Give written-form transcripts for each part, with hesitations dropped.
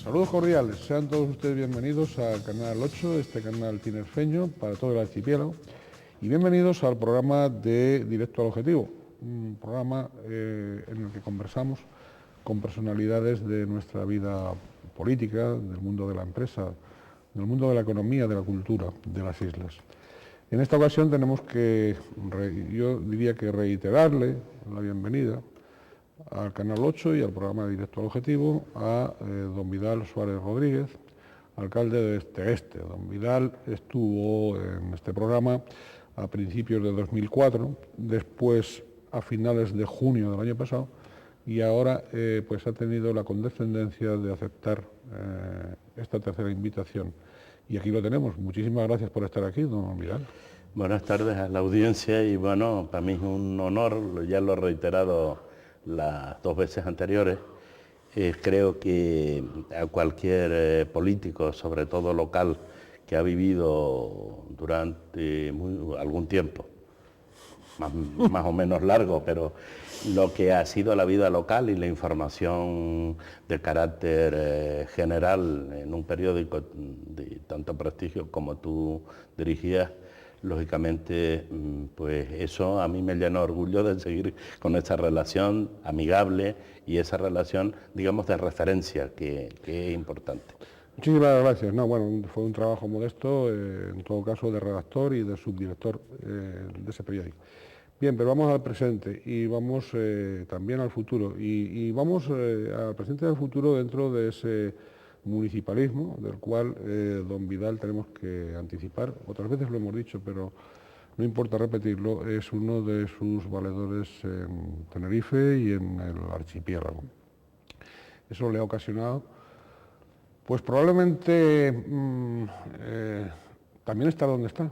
Saludos cordiales, sean todos ustedes bienvenidos al Canal 8, este canal tinerfeño para todo el archipiélago, y bienvenidos al programa de Directo al Objetivo, un programa en el que conversamos con personalidades de nuestra vida política, del mundo de la empresa, del mundo de la economía, de la cultura, de las islas. En esta ocasión tenemos que, yo diría que reiterarle la bienvenida al Canal 8 y al programa Directo al Objetivo a don Vidal Suárez Rodríguez, alcalde de Tegueste. Don Vidal estuvo en este programa a principios de 2004, después a finales de junio del año pasado, y ahora pues ha tenido la condescendencia de aceptar esta tercera invitación. Y aquí lo tenemos. Muchísimas gracias por estar aquí, don Vidal. Buenas tardes a la audiencia y bueno, para mí es un honor, ya lo he reiterado las dos veces anteriores. Creo que a cualquier político, sobre todo local, que ha vivido durante algún tiempo, más o menos largo, pero lo que ha sido la vida local y la información de carácter general en un periódico de tanto prestigio como tú dirigías, lógicamente, pues eso a mí me llena de orgullo de seguir con esa relación amigable y esa relación, digamos, de referencia que es importante. Muchísimas gracias. No, bueno, fue un trabajo modesto, en todo caso, de redactor y de subdirector de ese periódico. Bien, pero vamos al presente y vamos también al futuro. Y vamos al presente y al futuro dentro de ese municipalismo, del cual don Vidal tenemos que anticipar. Otras veces lo hemos dicho, pero no importa repetirlo, es uno de sus valedores en Tenerife y en el archipiélago. Eso le ha ocasionado, pues probablemente también está donde está,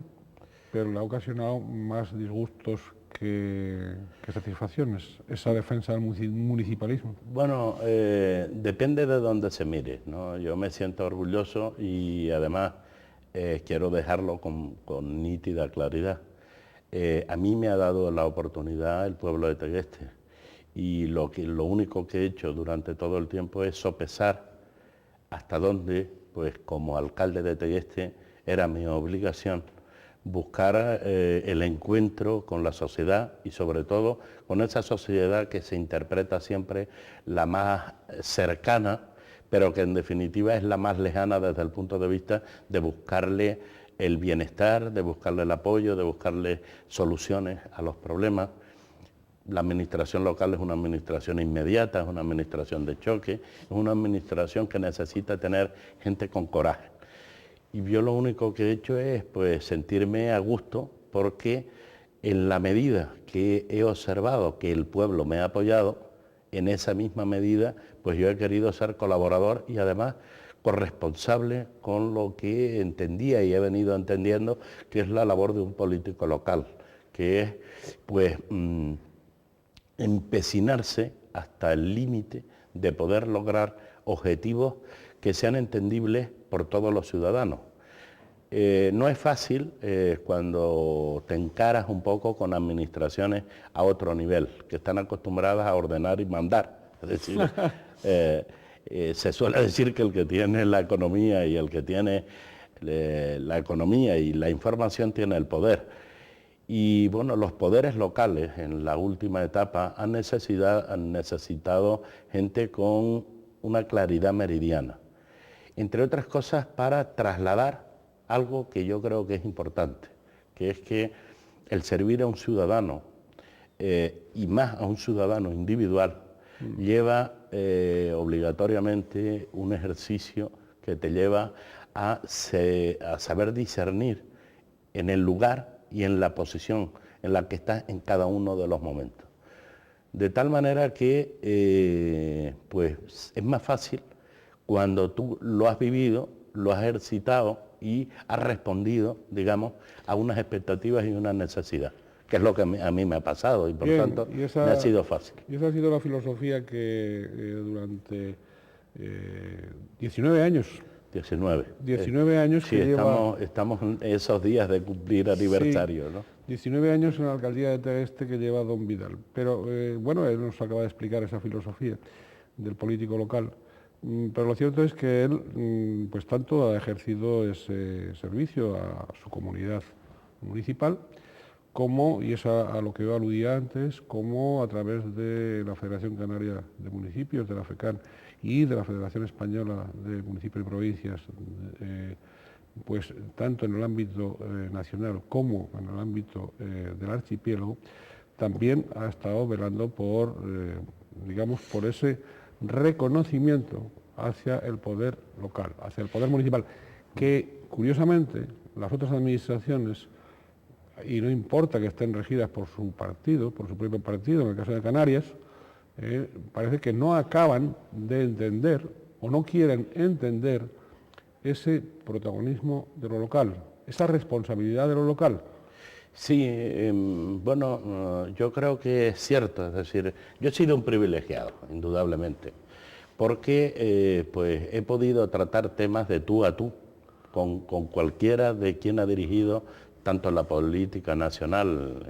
pero le ha ocasionado más disgustos que satisfacciones, esa defensa del municipalismo. Bueno, depende de dónde se mire, ¿no? Yo me siento orgulloso y además quiero dejarlo con nítida claridad. A mí me ha dado la oportunidad el pueblo de Tegueste y lo único que he hecho durante todo el tiempo es sopesar hasta dónde, pues como alcalde de Tegueste, era mi obligación buscar el encuentro con la sociedad y sobre todo con esa sociedad que se interpreta siempre la más cercana, pero que en definitiva es la más lejana desde el punto de vista de buscarle el bienestar, de buscarle el apoyo, de buscarle soluciones a los problemas. La administración local es una administración inmediata, es una administración de choque, es una administración que necesita tener gente con coraje. Y yo lo único que he hecho es pues sentirme a gusto porque en la medida que he observado que el pueblo me ha apoyado, en esa misma medida pues yo he querido ser colaborador y además corresponsable con lo que entendía y he venido entendiendo que es la labor de un político local, que es pues empecinarse hasta el límite de poder lograr objetivos que sean entendibles por todos los ciudadanos. No es fácil cuando te encaras un poco con administraciones a otro nivel, que están acostumbradas a ordenar y mandar. Es decir, se suele decir que el que tiene la economía y el que tiene la economía y la información tiene el poder. Y bueno, los poderes locales en la última etapa han necesitado gente con una claridad meridiana, entre otras cosas para trasladar algo que yo creo que es importante, que es que el servir a un ciudadano, y más a un ciudadano individual, lleva obligatoriamente un ejercicio que te lleva a saber discernir en el lugar y en la posición en la que estás en cada uno de los momentos. De tal manera que pues es más fácil cuando tú lo has vivido, lo has ejercitado y has respondido, digamos, a unas expectativas y una necesidad, que es lo que a mí me ha pasado y por tanto me ha sido fácil. Y esa ha sido la filosofía que durante 19 años... 19 años sí, que estamos en esos días de cumplir aniversario, sí, ¿no? 19 años en la alcaldía de Tegueste que lleva don Vidal. Pero bueno, él nos acaba de explicar esa filosofía del político local. pero lo cierto es que él, pues tanto ha ejercido ese servicio a su comunidad municipal, como, y es a lo que yo aludía antes, como a través de la Federación Canaria de Municipios, de la FECAN, y de la Federación Española de Municipios y Provincias, pues tanto en el ámbito nacional como en el ámbito del archipiélago, también ha estado velando por, digamos, por ese reconocimiento hacia el poder local, hacia el poder municipal, que curiosamente las otras administraciones, y no importa que estén regidas por su partido, por su propio partido, en el caso de Canarias, parece que no acaban de entender o no quieren entender ese protagonismo de lo local, esa responsabilidad de lo local. Sí, bueno, yo creo que es cierto, es decir, yo he sido un privilegiado, indudablemente, porque pues he podido tratar temas de tú a tú con cualquiera de quien ha dirigido tanto la política nacional,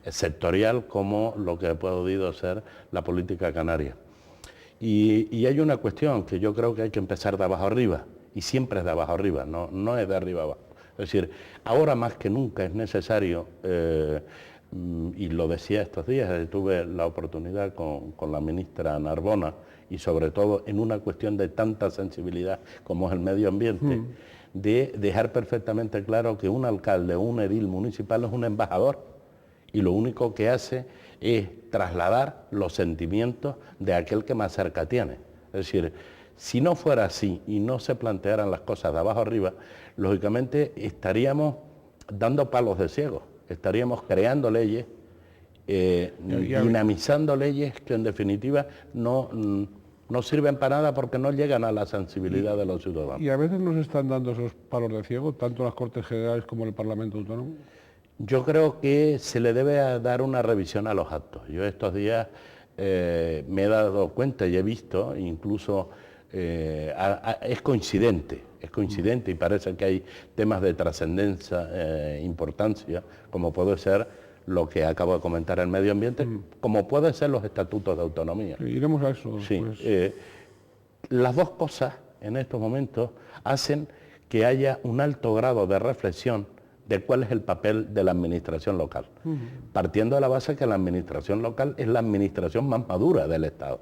sectorial, como lo que ha podido ser la política canaria. Y hay una cuestión que yo creo que hay que empezar de abajo arriba, y siempre es de abajo arriba, no es de arriba abajo. Es decir, ahora más que nunca es necesario, y lo decía estos días, tuve la oportunidad con la ministra Narbona, y sobre todo en una cuestión de tanta sensibilidad como es el medio ambiente, de dejar perfectamente claro que un alcalde o un edil municipal es un embajador, y lo único que hace es trasladar los sentimientos de aquel que más cerca tiene. Es decir, si no fuera así y no se plantearan las cosas de abajo arriba, lógicamente estaríamos dando palos de ciego, estaríamos creando leyes, dinamizando leyes que en definitiva no sirven para nada porque no llegan a la sensibilidad de los ciudadanos. Y a veces nos están dando esos palos de ciego, tanto las Cortes Generales como el Parlamento Autónomo. Yo creo que se le debe dar una revisión a los actos. Yo estos días me he dado cuenta y he visto, incluso es coincidente y parece que hay temas de trascendencia, importancia, como puede ser lo que acabo de comentar el medio ambiente, como puede ser los estatutos de autonomía. Iremos a eso. Sí, pues. Las dos cosas en estos momentos hacen que haya un alto grado de reflexión de cuál es el papel de la administración local, partiendo de la base que la administración local es la administración más madura del Estado,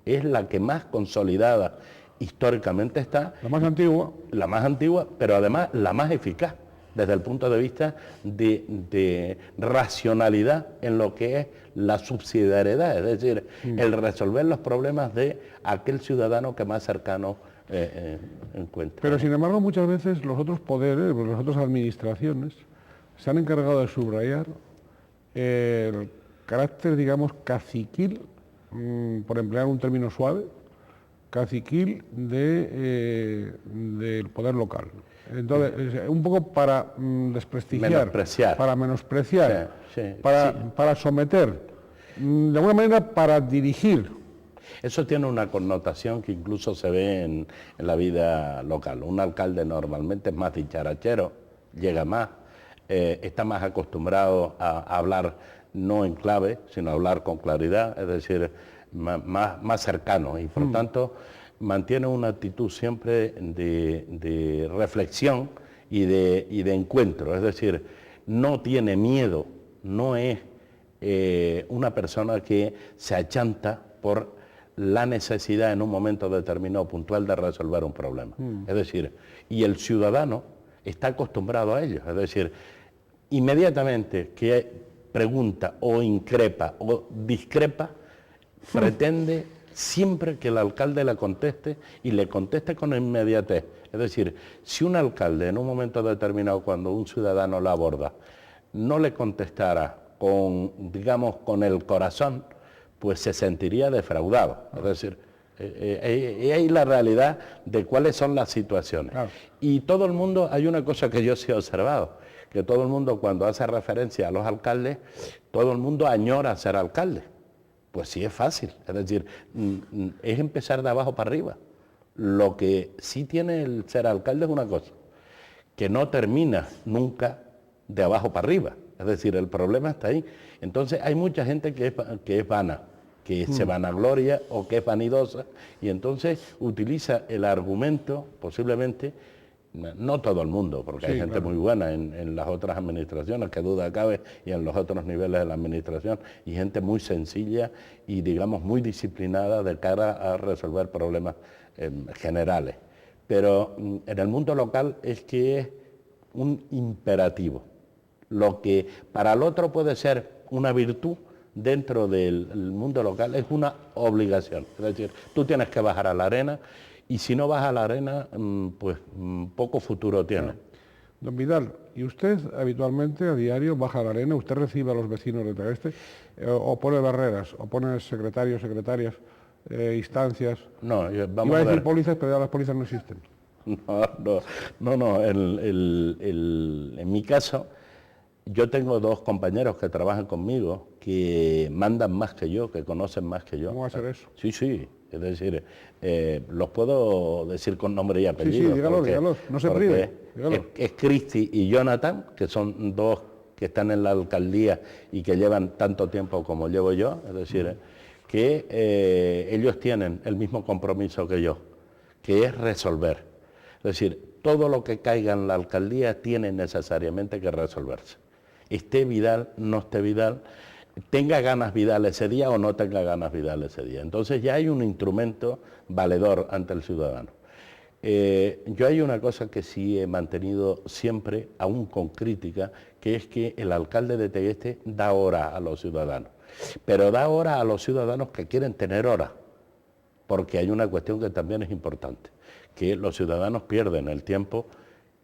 es la que más consolidada históricamente está. La más antigua. La más antigua, pero además la más eficaz, desde el punto de vista de racionalidad en lo que es la subsidiariedad, es decir, el resolver los problemas de aquel ciudadano que más cercano encuentra. Pero sin embargo muchas veces los otros poderes, las otras administraciones, se han encargado de subrayar el carácter, digamos, caciquil, por emplear un término suave, caciquil del poder local. Entonces, un poco para desprestigiar, para menospreciar, para someter, de alguna manera para dirigir. Eso tiene una connotación que incluso se ve en la vida local. Un alcalde normalmente es más dicharachero, llega más, está más acostumbrado a hablar no en clave, sino a hablar con claridad, es decir, más cercano, y por tanto mantiene una actitud siempre de reflexión y de encuentro, es decir, no tiene miedo, no es una persona que se achanta por la necesidad en un momento determinado puntual de resolver un problema. Es decir, y el ciudadano está acostumbrado a ello, es decir, inmediatamente que pregunta o increpa o discrepa, pretende siempre que el alcalde le conteste y le conteste con inmediatez. Es decir, si un alcalde en un momento determinado, cuando un ciudadano lo aborda, no le contestara con, digamos, con el corazón, pues se sentiría defraudado. Es decir, hay la realidad de cuáles son las situaciones. Claro. Y todo el mundo, hay una cosa que yo sí he observado, que todo el mundo cuando hace referencia a los alcaldes, todo el mundo añora ser alcalde. Pues sí es fácil, es decir, es empezar de abajo para arriba. Lo que sí tiene el ser alcalde es una cosa, que no termina nunca de abajo para arriba. Es decir, el problema está ahí. Entonces hay mucha gente que es vana, que se vanagloria o que es vanidosa, y entonces utiliza el argumento, posiblemente, no todo el mundo, porque hay gente muy buena en las otras administraciones, que duda cabe, y en los otros niveles de la administración, y gente muy sencilla y, digamos, muy disciplinada de cara a resolver problemas generales. Pero en el mundo local es que es un imperativo. Lo que para el otro puede ser una virtud, dentro del mundo local es una obligación. Es decir, tú tienes que bajar a la arena, y si no vas a la arena, pues poco futuro tiene. Don Vidal, ¿y usted habitualmente a diario baja a la arena? ¿Usted recibe a los vecinos de Tegueste? ¿O pone barreras? ¿O pone secretarios, secretarias, instancias? No, vamos Iba a a decir ver. polícias, pero ya las polícias no existen. No, en mi caso, yo tengo dos compañeros que trabajan conmigo, que mandan más que yo, que conocen más que yo. ¿Cómo va a ser eso? Sí, es decir, los puedo decir con nombre y apellido. Sí, dígalos, no se prive. Es Cristi y Jonathan, que son dos que están en la alcaldía y que llevan tanto tiempo como llevo yo, es decir, que ellos tienen el mismo compromiso que yo, que es resolver. Es decir, todo lo que caiga en la alcaldía tiene necesariamente que resolverse. Esté Vidal, no esté Vidal, tenga ganas Vidal ese día o no tenga ganas Vidal ese día. Entonces ya hay un instrumento valedor ante el ciudadano. Yo hay una cosa que sí he mantenido siempre, aún con crítica, que es que el alcalde de Tegueste da hora a los ciudadanos. Pero da hora a los ciudadanos que quieren tener hora, porque hay una cuestión que también es importante, que los ciudadanos pierden el tiempo,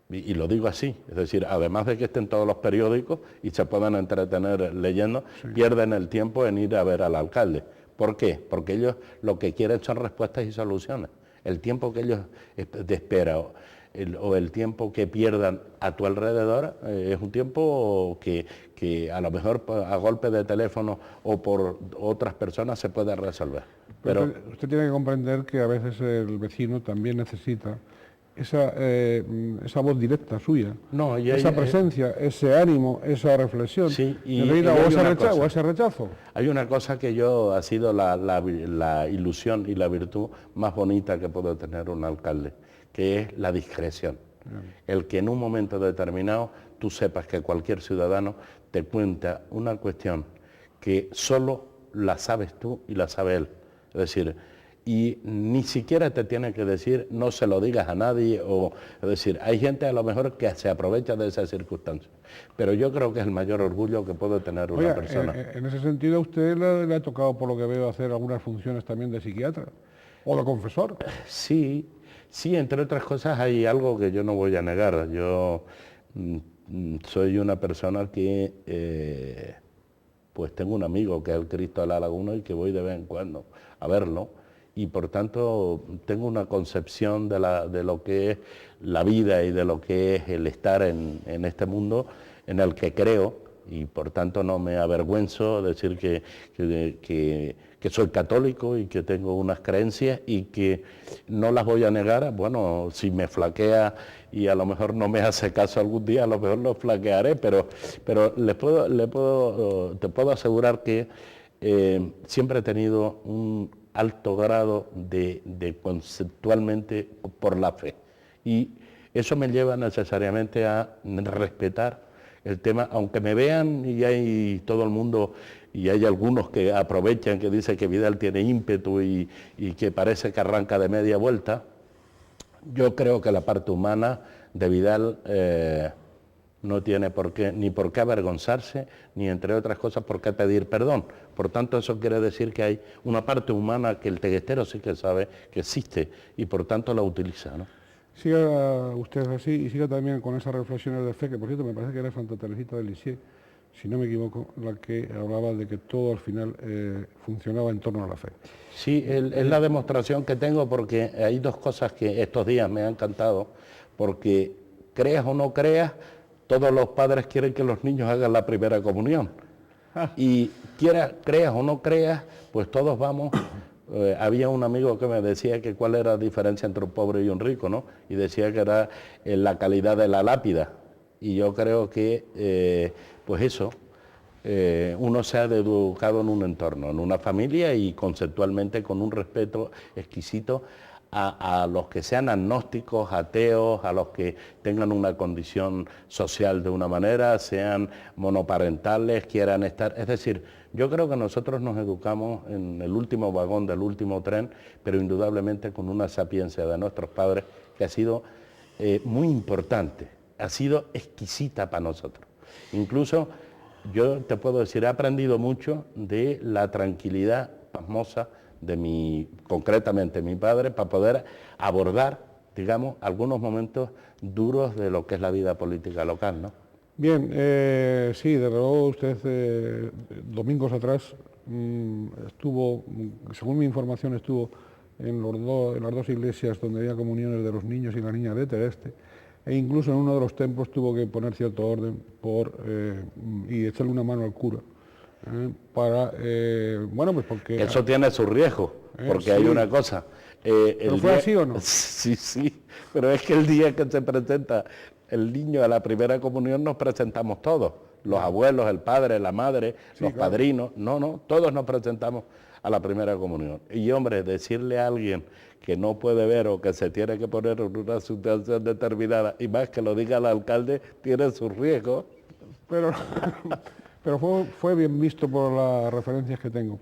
y lo digo así, es decir, además de que estén todos los periódicos y se puedan entretener leyendo, pierden el tiempo en ir a ver al alcalde. ¿Por qué? Porque ellos lo que quieren son respuestas y soluciones. El tiempo que ellos de espera o el tiempo que pierdan a tu alrededor es un tiempo que a lo mejor a golpe de teléfono o por otras personas se puede resolver. Pero usted tiene que comprender que a veces el vecino también necesita esa voz directa suya, esa presencia, ese ánimo, esa reflexión, sí, o ese rechazo. Hay una cosa que ha sido la ilusión y la virtud más bonita que puede tener un alcalde, que es la discreción. El que en un momento determinado tú sepas que cualquier ciudadano te cuenta una cuestión que solo la sabes tú y la sabe él. Es decir, y ni siquiera te tiene que decir, no se lo digas a nadie, es decir, hay gente a lo mejor que se aprovecha de esas circunstancias, pero yo creo que es el mayor orgullo que puede tener una persona. En ese sentido, a usted le ha tocado, por lo que veo, hacer algunas funciones también de psiquiatra o de confesor. Sí, entre otras cosas hay algo que yo no voy a negar. Yo soy una persona que, pues tengo un amigo que es el Cristo de la Laguna y que voy de vez en cuando a verlo, y por tanto tengo una concepción de lo que es la vida y de lo que es el estar en este mundo en el que creo, y por tanto no me avergüenzo decir que soy católico y que tengo unas creencias y que no las voy a negar. Bueno, si me flaquea y a lo mejor no me hace caso algún día, a lo mejor lo flaquearé, pero te puedo asegurar que siempre he tenido un alto grado de conceptualmente por la fe, y eso me lleva necesariamente a respetar el tema, aunque me vean y hay todo el mundo, y hay algunos que aprovechan, que dicen que Vidal tiene ímpetu y que parece que arranca de media vuelta. Yo creo que la parte humana de Vidal no tiene ni por qué avergonzarse, ni entre otras cosas por qué pedir perdón. Por tanto, eso quiere decir que hay una parte humana que el teguestero sí que sabe que existe y por tanto la utiliza, ¿no? Siga usted así y siga también con esas reflexiones de fe, que por cierto me parece que era Santa Teresita de Lisieux, si no me equivoco, la que hablaba de que todo al final funcionaba en torno a la fe. Sí, es la demostración que tengo, porque hay dos cosas que estos días me han encantado, porque creas o no creas, todos los padres quieren que los niños hagan la primera comunión. Y creas o no creas, pues todos vamos. Había un amigo que me decía que cuál era la diferencia entre un pobre y un rico, ¿no? Y decía que era la calidad de la lápida. Y yo creo que, pues eso, uno se ha educado en un entorno, en una familia y conceptualmente con un respeto exquisito a los que sean agnósticos, ateos, a los que tengan una condición social de una manera, sean monoparentales, quieran estar... Es decir, yo creo que nosotros nos educamos en el último vagón del último tren, pero indudablemente con una sapiencia de nuestros padres que ha sido muy importante, ha sido exquisita para nosotros. Incluso yo te puedo decir, he aprendido mucho de la tranquilidad pasmosa de concretamente mi padre, para poder abordar, digamos, algunos momentos duros de lo que es la vida política local, ¿no? Bien, sí, desde luego usted domingos atrás estuvo, según mi información, estuvo en las dos iglesias donde había comuniones de los niños y la niña de Tereste, e incluso en uno de los templos tuvo que poner cierto orden y echarle una mano al cura. Bueno, pues porque... Eso tiene su riesgo, porque sí. hay una cosa... ¿Pero fue así o no? Sí, sí, pero es que el día que se presenta el niño a la primera comunión nos presentamos todos, los abuelos, el padre, la madre, sí, los claro. Padrinos, no, todos nos presentamos a la primera comunión. Y hombre, decirle a alguien que no puede ver o que se tiene que poner en una situación determinada, y más que lo diga el alcalde, tiene sus riesgos. Pero fue bien visto por las referencias que tengo.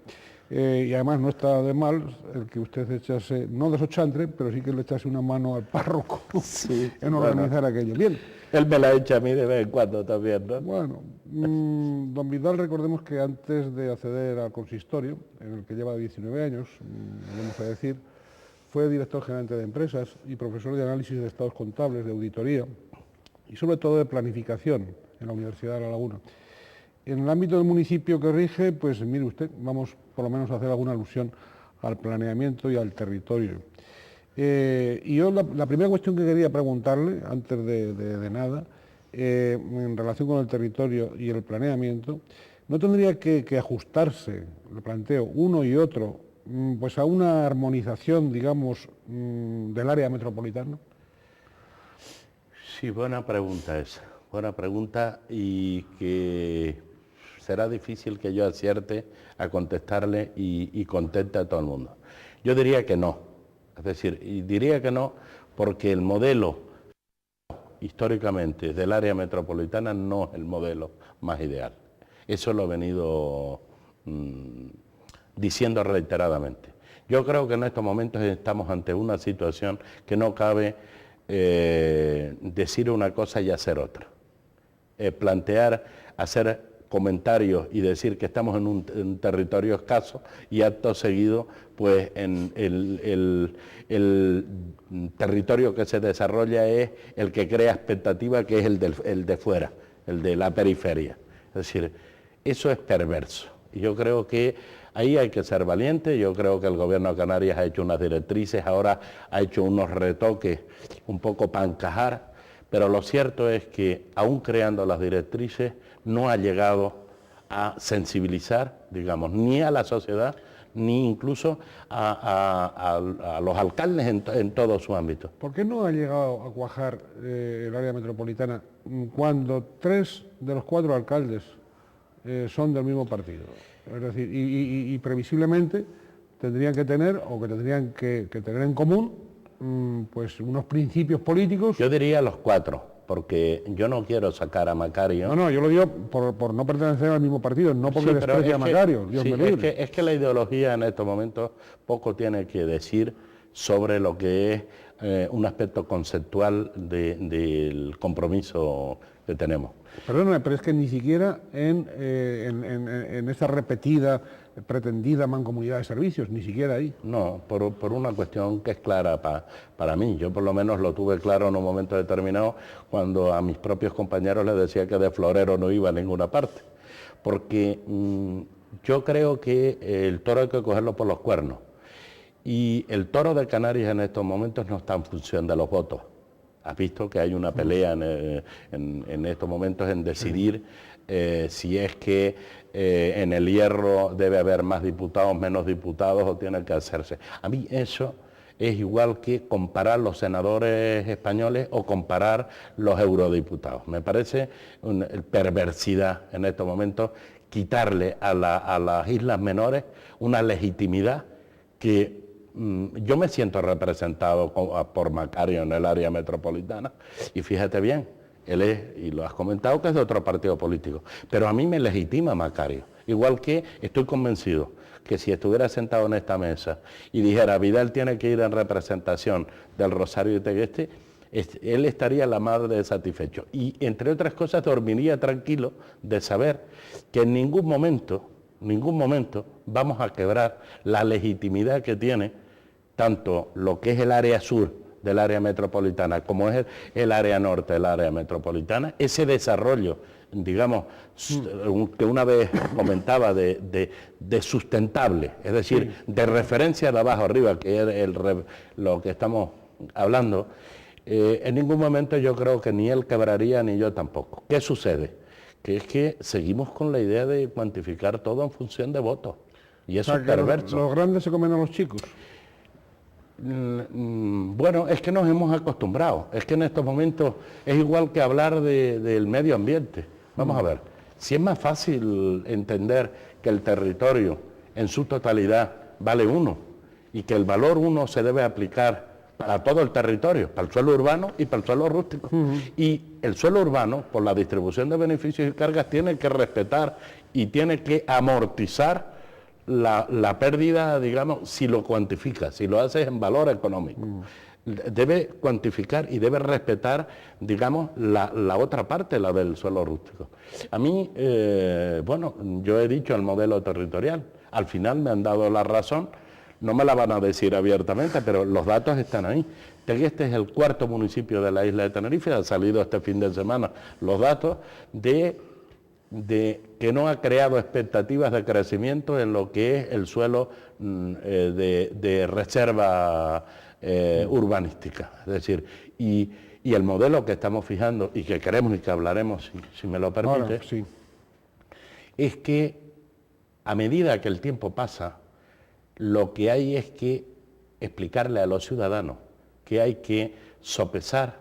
Y además no está de mal el que usted echase, no desochantre, pero sí que le echase una mano al párroco sí, en organizar aquello. Bien. Él me la echa a mí de vez en cuando también, ¿no? Bueno, don Vidal, recordemos que antes de acceder al consistorio, en el que lleva 19 años, vamos a decir, fue director gerente de empresas y profesor de análisis de estados contables, de auditoría y sobre todo de planificación en la Universidad de La Laguna. En el ámbito del municipio que rige, pues mire usted, vamos por lo menos a hacer alguna alusión al planeamiento y al territorio. Y yo la primera cuestión que quería preguntarle, antes de nada, en relación con el territorio y el planeamiento, ¿no tendría que ajustarse, le planteo, uno y otro, pues a una armonización, digamos, del área metropolitana? Sí, buena pregunta esa, buena pregunta, y que será difícil que yo acierte a contestarle y contente a todo el mundo. Yo diría que no, es decir, y diría que no porque el modelo históricamente del área metropolitana no es el modelo más ideal. Eso lo he venido diciendo reiteradamente. Yo creo que en estos momentos estamos ante una situación que no cabe decir una cosa y hacer otra. Plantear, hacer comentarios y decir que estamos en un territorio escaso y acto seguido, pues en el territorio que se desarrolla es el que crea expectativa, que es el de fuera, el de la periferia. Es decir, eso es perverso. Y yo creo que ahí hay que ser valiente. Yo creo que el gobierno de Canarias ha hecho unas directrices, ahora ha hecho unos retoques un poco para encajar, pero lo cierto es que aún creando las directrices no ha llegado a sensibilizar, digamos, ni a la sociedad, ni incluso a los alcaldes en todo su ámbito. ¿Por qué no ha llegado a cuajar el área metropolitana cuando 3 de los 4 alcaldes son del mismo partido? Es decir, y previsiblemente tendrían que tener, o que tendrían que tener en común, pues unos principios políticos. Yo diría los 4, porque yo no quiero sacar a Macario. No, yo lo digo por no pertenecer al mismo partido, no porque desprecie a Macario, Dios me libre. Es que la ideología en estos momentos poco tiene que decir sobre lo que es un aspecto conceptual del compromiso que tenemos. Perdóname, pero es que ni siquiera en esa repetida, pretendida mancomunidad de servicios, ni siquiera ahí. No, por una cuestión que es clara para mí. Yo por lo menos lo tuve claro en un momento determinado cuando a mis propios compañeros les decía que de florero no iba a ninguna parte. Porque yo creo que el toro hay que cogerlo por los cuernos. Y el toro de Canarias en estos momentos no está en función de los votos. Has visto que hay una pelea en estos momentos en decidir si es que en el Hierro debe haber más diputados, menos diputados, o tiene que hacerse. A mí eso es igual que comparar los senadores españoles o comparar los eurodiputados. Me parece una perversidad en estos momentos quitarle a las islas menores una legitimidad que yo me siento representado por Macario en el área metropolitana, y fíjate bien, él es, y lo has comentado, que es de otro partido político, pero a mí me legitima Macario, igual que estoy convencido que si estuviera sentado en esta mesa y dijera Vidal tiene que ir en representación del Rosario de Tegueste, él estaría la madre de satisfecho, y entre otras cosas dormiría tranquilo de saber que en ningún momento vamos a quebrar la legitimidad que tiene tanto lo que es el área sur del área metropolitana como es el área norte del área metropolitana, ese desarrollo, digamos, que una vez comentaba de sustentable, es decir, de referencia de abajo arriba, que es lo que estamos hablando, en ningún momento yo creo que ni él quebraría ni yo tampoco. ¿Qué sucede? Que es que seguimos con la idea de cuantificar todo en función de votos, y eso es perverso. Los grandes se comen a los chicos. Bueno, es que nos hemos acostumbrado, es que en estos momentos es igual que hablar del medio ambiente. Vamos a ver, si es más fácil entender que el territorio en su totalidad vale 1 y que el valor 1 se debe aplicar para todo el territorio, para el suelo urbano y para el suelo rústico. Y el suelo urbano, por la distribución de beneficios y cargas, tiene que respetar y tiene que amortizar la pérdida, digamos, si lo cuantifica, si lo haces en valor económico. Debe cuantificar y debe respetar, digamos, la otra parte, la del suelo rústico. A mí, bueno, yo he dicho el modelo territorial, al final me han dado la razón, no me la van a decir abiertamente, pero los datos están ahí. Tegueste es el 4º municipio de la isla de Tenerife, han salido este fin de semana los datos de que no ha creado expectativas de crecimiento en lo que es el suelo de reserva urbanística. Es decir, y el modelo que estamos fijando y que queremos y que hablaremos, si me lo permite, sí, es que a medida que el tiempo pasa, lo que hay es que explicarle a los ciudadanos que hay que sopesar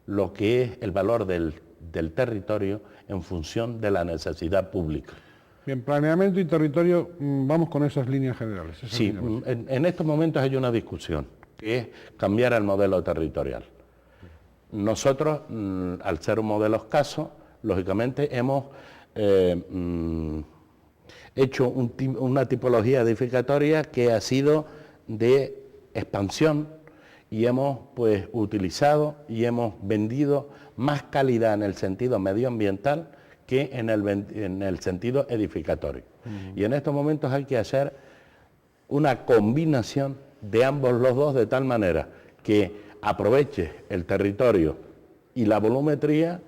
lo que es el valor del territorio en función de la necesidad pública. Bien, planeamiento y territorio, vamos con esas líneas generales. Sí, en estos momentos hay una discusión, que es cambiar el modelo territorial. Nosotros, al ser un modelo escaso, lógicamente hemos hecho una tipología edificatoria que ha sido de expansión y hemos pues utilizado y hemos vendido más calidad en el sentido medioambiental que en el sentido edificatorio. Y en estos momentos hay que hacer una combinación de ambos los dos de tal manera que aproveche el territorio y la volumetría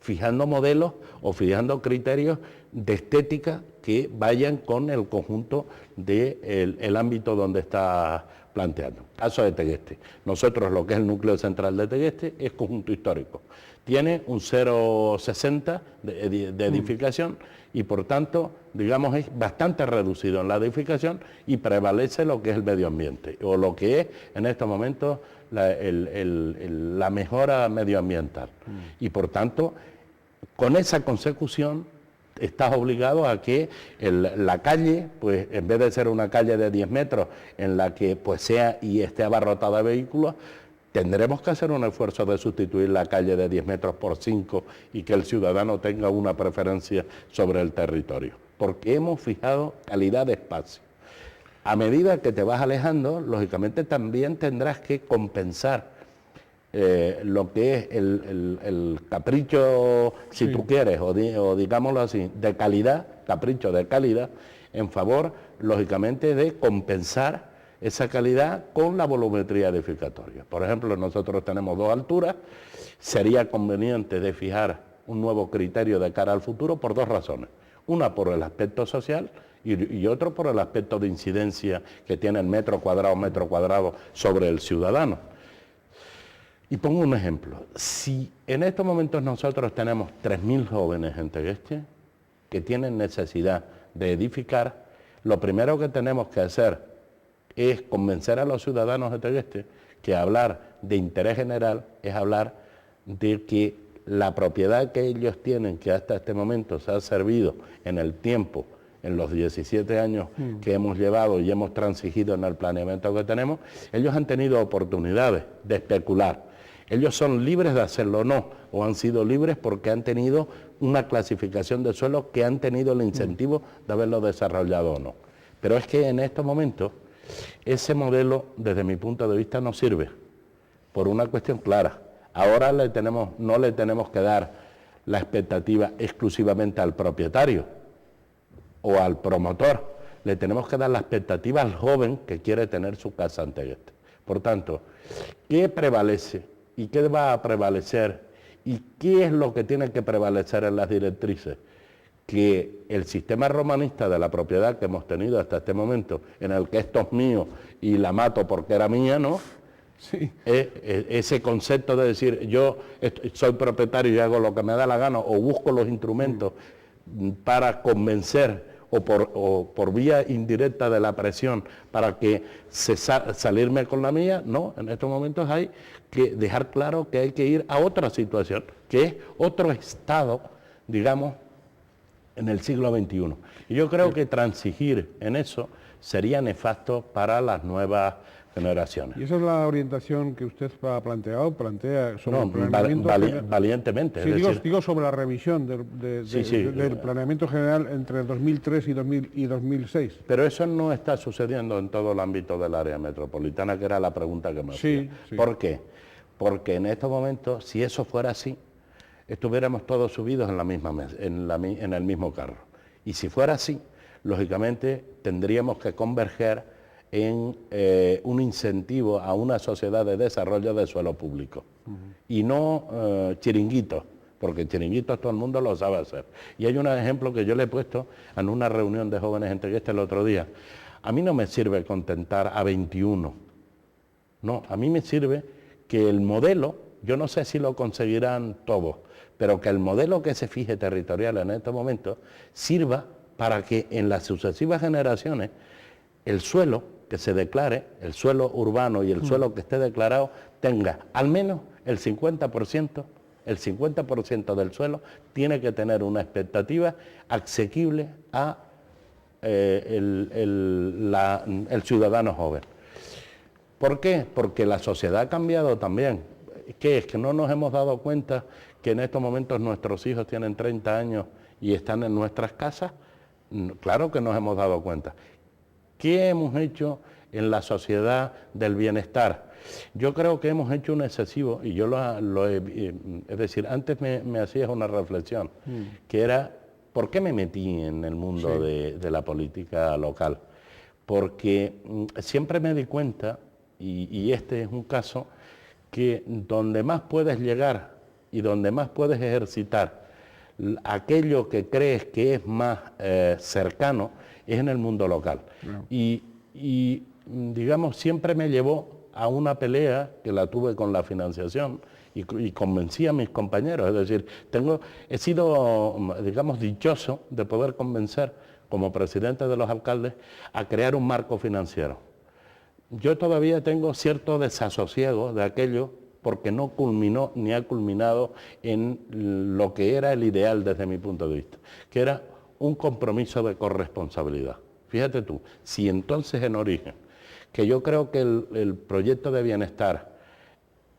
fijando modelos o fijando criterios de estética que vayan con el conjunto del ámbito donde está planteando. Caso de Tegueste. Nosotros lo que es el núcleo central de Tegueste es conjunto histórico. Tiene un 0,60 de edificación y por tanto, digamos, es bastante reducido en la edificación y prevalece lo que es el medio ambiente o lo que es en estos momentos la mejora medioambiental. Y por tanto, con esa consecución estás obligado a que la calle, pues en vez de ser una calle de 10 metros en la que pues sea y esté abarrotada de vehículos, tendremos que hacer un esfuerzo de sustituir la calle de 10 metros por 5 y que el ciudadano tenga una preferencia sobre el territorio, porque hemos fijado calidad de espacio. A medida que te vas alejando, lógicamente también tendrás que compensar lo que es el capricho, si tú quieres, o digámoslo así, de calidad, capricho de calidad, en favor, lógicamente, de compensar esa calidad con la volumetría edificatoria. Por ejemplo, nosotros tenemos 2 alturas, sería conveniente de fijar un nuevo criterio de cara al futuro por 2 razones. Una por el aspecto social y otro por el aspecto de incidencia que tiene el metro cuadrado sobre el ciudadano. Y pongo un ejemplo. Si en estos momentos nosotros tenemos 3.000 jóvenes en Tegueste que tienen necesidad de edificar, lo primero que tenemos que hacer es convencer a los ciudadanos de Tegueste que hablar de interés general es hablar de que la propiedad que ellos tienen, que hasta este momento se ha servido en el tiempo, en los 17 años que hemos llevado y hemos transigido en el planeamiento que tenemos, ellos han tenido oportunidades de especular. Ellos son libres de hacerlo o no, o han sido libres porque han tenido una clasificación de suelo que han tenido el incentivo de haberlo desarrollado o no. Pero es que en estos momentos ese modelo, desde mi punto de vista, no sirve, por una cuestión clara. Ahora no le tenemos que dar la expectativa exclusivamente al propietario o al promotor, le tenemos que dar la expectativa al joven que quiere tener su casa ante este. Por tanto, ¿qué prevalece y qué va a prevalecer y qué es lo que tiene que prevalecer en las directrices? Que el sistema romanista de la propiedad que hemos tenido hasta este momento, en el que esto es mío y la mato porque era mía, ¿no? Sí. Ese concepto de decir yo soy propietario y hago lo que me da la gana o busco los instrumentos para convencer o por vía indirecta de la presión para que salirme con la mía, no, en estos momentos hay que dejar claro que hay que ir a otra situación, que es otro estado, digamos, en el siglo XXI. Y yo creo que transigir en eso sería nefasto para las nuevas generaciones. ¿Y esa es la orientación que usted plantea sobre el planeamiento valientemente. Sí, digo sobre la revisión del planeamiento general entre 2003 y 2006. Pero eso no está sucediendo en todo el ámbito del área metropolitana, que era la pregunta que me hacía. Sí. ¿Por qué? Porque en estos momentos, si eso fuera así, estuviéramos todos subidos en el mismo carro. Y si fuera así, lógicamente tendríamos que converger en un incentivo a una sociedad de desarrollo de suelo público. Y no chiringuitos, porque chiringuitos todo el mundo lo sabe hacer. Y hay un ejemplo que yo le he puesto en una reunión de jóvenes en Tegueste el otro día. A mí no me sirve contentar a 21. No, a mí me sirve que el modelo, yo no sé si lo conseguirán todos, pero que el modelo que se fije territorial en estos momentos sirva para que en las sucesivas generaciones el suelo que se declare, el suelo urbano y el suelo que esté declarado, tenga al menos el 50% del suelo tiene que tener una expectativa asequible a el ciudadano joven. ¿Por qué? Porque la sociedad ha cambiado también. ¿Qué es? Que no nos hemos dado cuenta que en estos momentos nuestros hijos tienen 30 años y están en nuestras casas. Claro que nos hemos dado cuenta. ¿Qué hemos hecho en la sociedad del bienestar? Yo creo que hemos hecho un excesivo, y yo es decir, antes me hacías una reflexión, que era, ¿por qué me metí en el mundo de la política local? Porque siempre me di cuenta, y este es un caso, que donde más puedes llegar y donde más puedes ejercitar aquello que crees que es más cercano, es en el mundo local. No. Y digamos, siempre me llevó a una pelea que la tuve con la financiación y convencí a mis compañeros. Es decir, he sido, digamos, dichoso de poder convencer, como presidente de los alcaldes, a crear un marco financiero. Yo todavía tengo cierto desasosiego de aquello porque no culminó ni ha culminado en lo que era el ideal desde mi punto de vista, que era un compromiso de corresponsabilidad. Fíjate tú, si entonces en origen, que yo creo que el proyecto de bienestar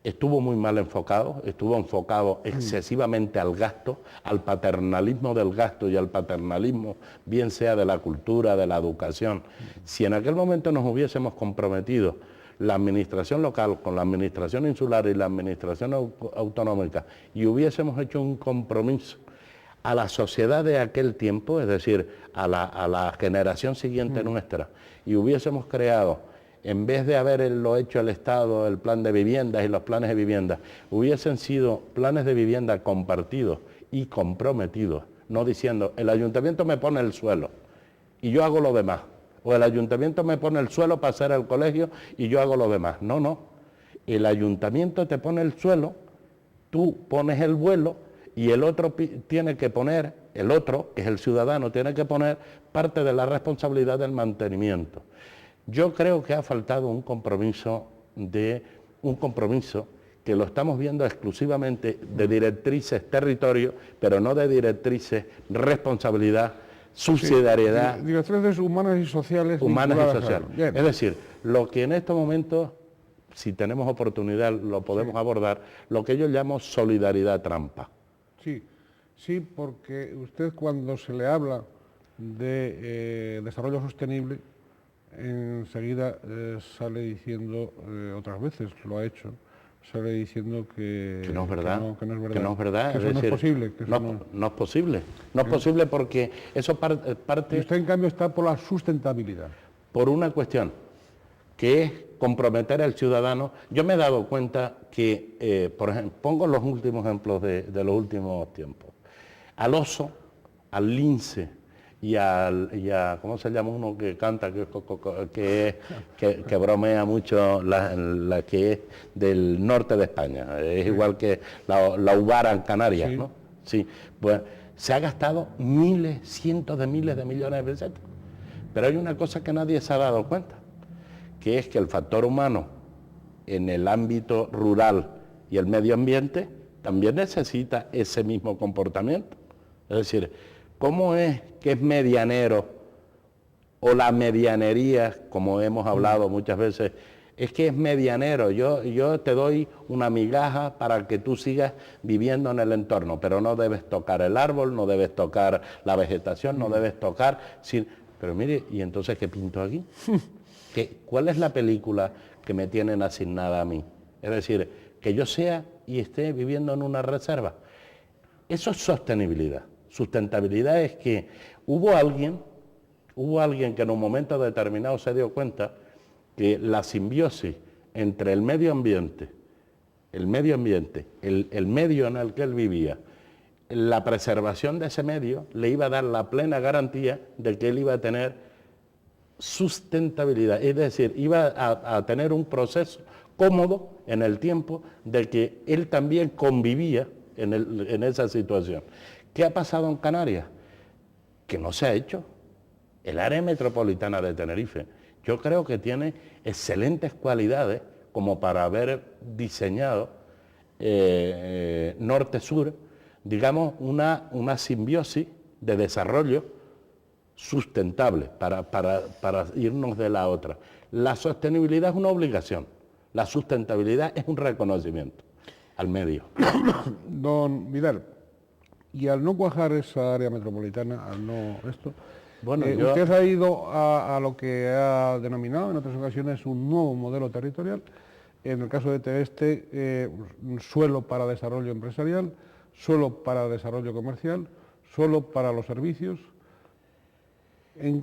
estuvo muy mal enfocado, estuvo enfocado excesivamente al gasto, al paternalismo del gasto y al paternalismo, bien sea de la cultura, de la educación. Si en aquel momento nos hubiésemos comprometido la administración local con la administración insular y la administración autonómica y hubiésemos hecho un compromiso a la sociedad de aquel tiempo, es decir, a la generación siguiente nuestra, y hubiésemos creado, en vez de haberlo hecho el Estado, el plan de viviendas y los planes de vivienda, hubiesen sido planes de vivienda compartidos y comprometidos, no diciendo, el ayuntamiento me pone el suelo y yo hago lo demás, o el ayuntamiento me pone el suelo para hacer el colegio y yo hago lo demás. No, no, el ayuntamiento te pone el suelo, tú pones el vuelo, y el otro tiene que poner, el otro, que es el ciudadano, tiene que poner parte de la responsabilidad del mantenimiento. Yo creo que ha faltado un compromiso que lo estamos viendo exclusivamente de directrices territorio, pero no de directrices responsabilidad, subsidiariedad. Sí, directrices humanas y sociales. Humanas y vinculadas sociales. Bien. Es decir, lo que en estos momentos, si tenemos oportunidad, lo podemos abordar, lo que yo llamo solidaridad trampa. Sí, sí, porque usted cuando se le habla de desarrollo sostenible, enseguida sale diciendo, otras veces lo ha hecho, sale diciendo que no es verdad, que no es verdad, que no es verdad, que eso no es posible. Que eso no es posible, no es posible porque eso parte... Y usted en cambio está por la sustentabilidad. Por una cuestión, que es comprometer al ciudadano. Yo me he dado cuenta que, por ejemplo, pongo los últimos ejemplos de los últimos tiempos. Al oso, al lince y a ¿cómo se llama uno que canta, que bromea mucho, la que es del norte de España? Es igual que la uvara en Canarias, ¿no? Sí, pues se ha gastado miles, cientos de miles de millones de pesetas. Pero hay una cosa que nadie se ha dado cuenta, que es que el factor humano en el ámbito rural y el medio ambiente también necesita ese mismo comportamiento. Es decir, ¿cómo es que es medianero o la medianería, como hemos hablado muchas veces, es que es medianero? Yo te doy una migaja para que tú sigas viviendo en el entorno, pero no debes tocar el árbol, no debes tocar la vegetación, no debes tocar... Pero mire, ¿y entonces qué pinto aquí? ¿Cuál es la película que me tienen asignada a mí? Es decir, que yo sea y esté viviendo en una reserva. Eso es sostenibilidad. Sustentabilidad es que hubo alguien que en un momento determinado se dio cuenta que la simbiosis entre el medio ambiente, el medio en el que él vivía, la preservación de ese medio le iba a dar la plena garantía de que él iba a tener sustentabilidad, es decir, iba a tener un proceso cómodo en el tiempo de que él también convivía en esa situación. ¿Qué ha pasado en Canarias? Que no se ha hecho. El área metropolitana de Tenerife, yo creo que tiene excelentes cualidades como para haber diseñado norte-sur, digamos, una simbiosis de desarrollo sustentable para irnos de la otra. La sostenibilidad es una obligación, la sustentabilidad es un reconocimiento al medio. Don Vidal, y al no cuajar esa área metropolitana, al no esto, bueno, usted ha ido a lo que ha denominado en otras ocasiones un nuevo modelo territorial. En el caso de Tegueste, suelo para desarrollo empresarial, suelo para desarrollo comercial, suelo para los servicios. ¿Con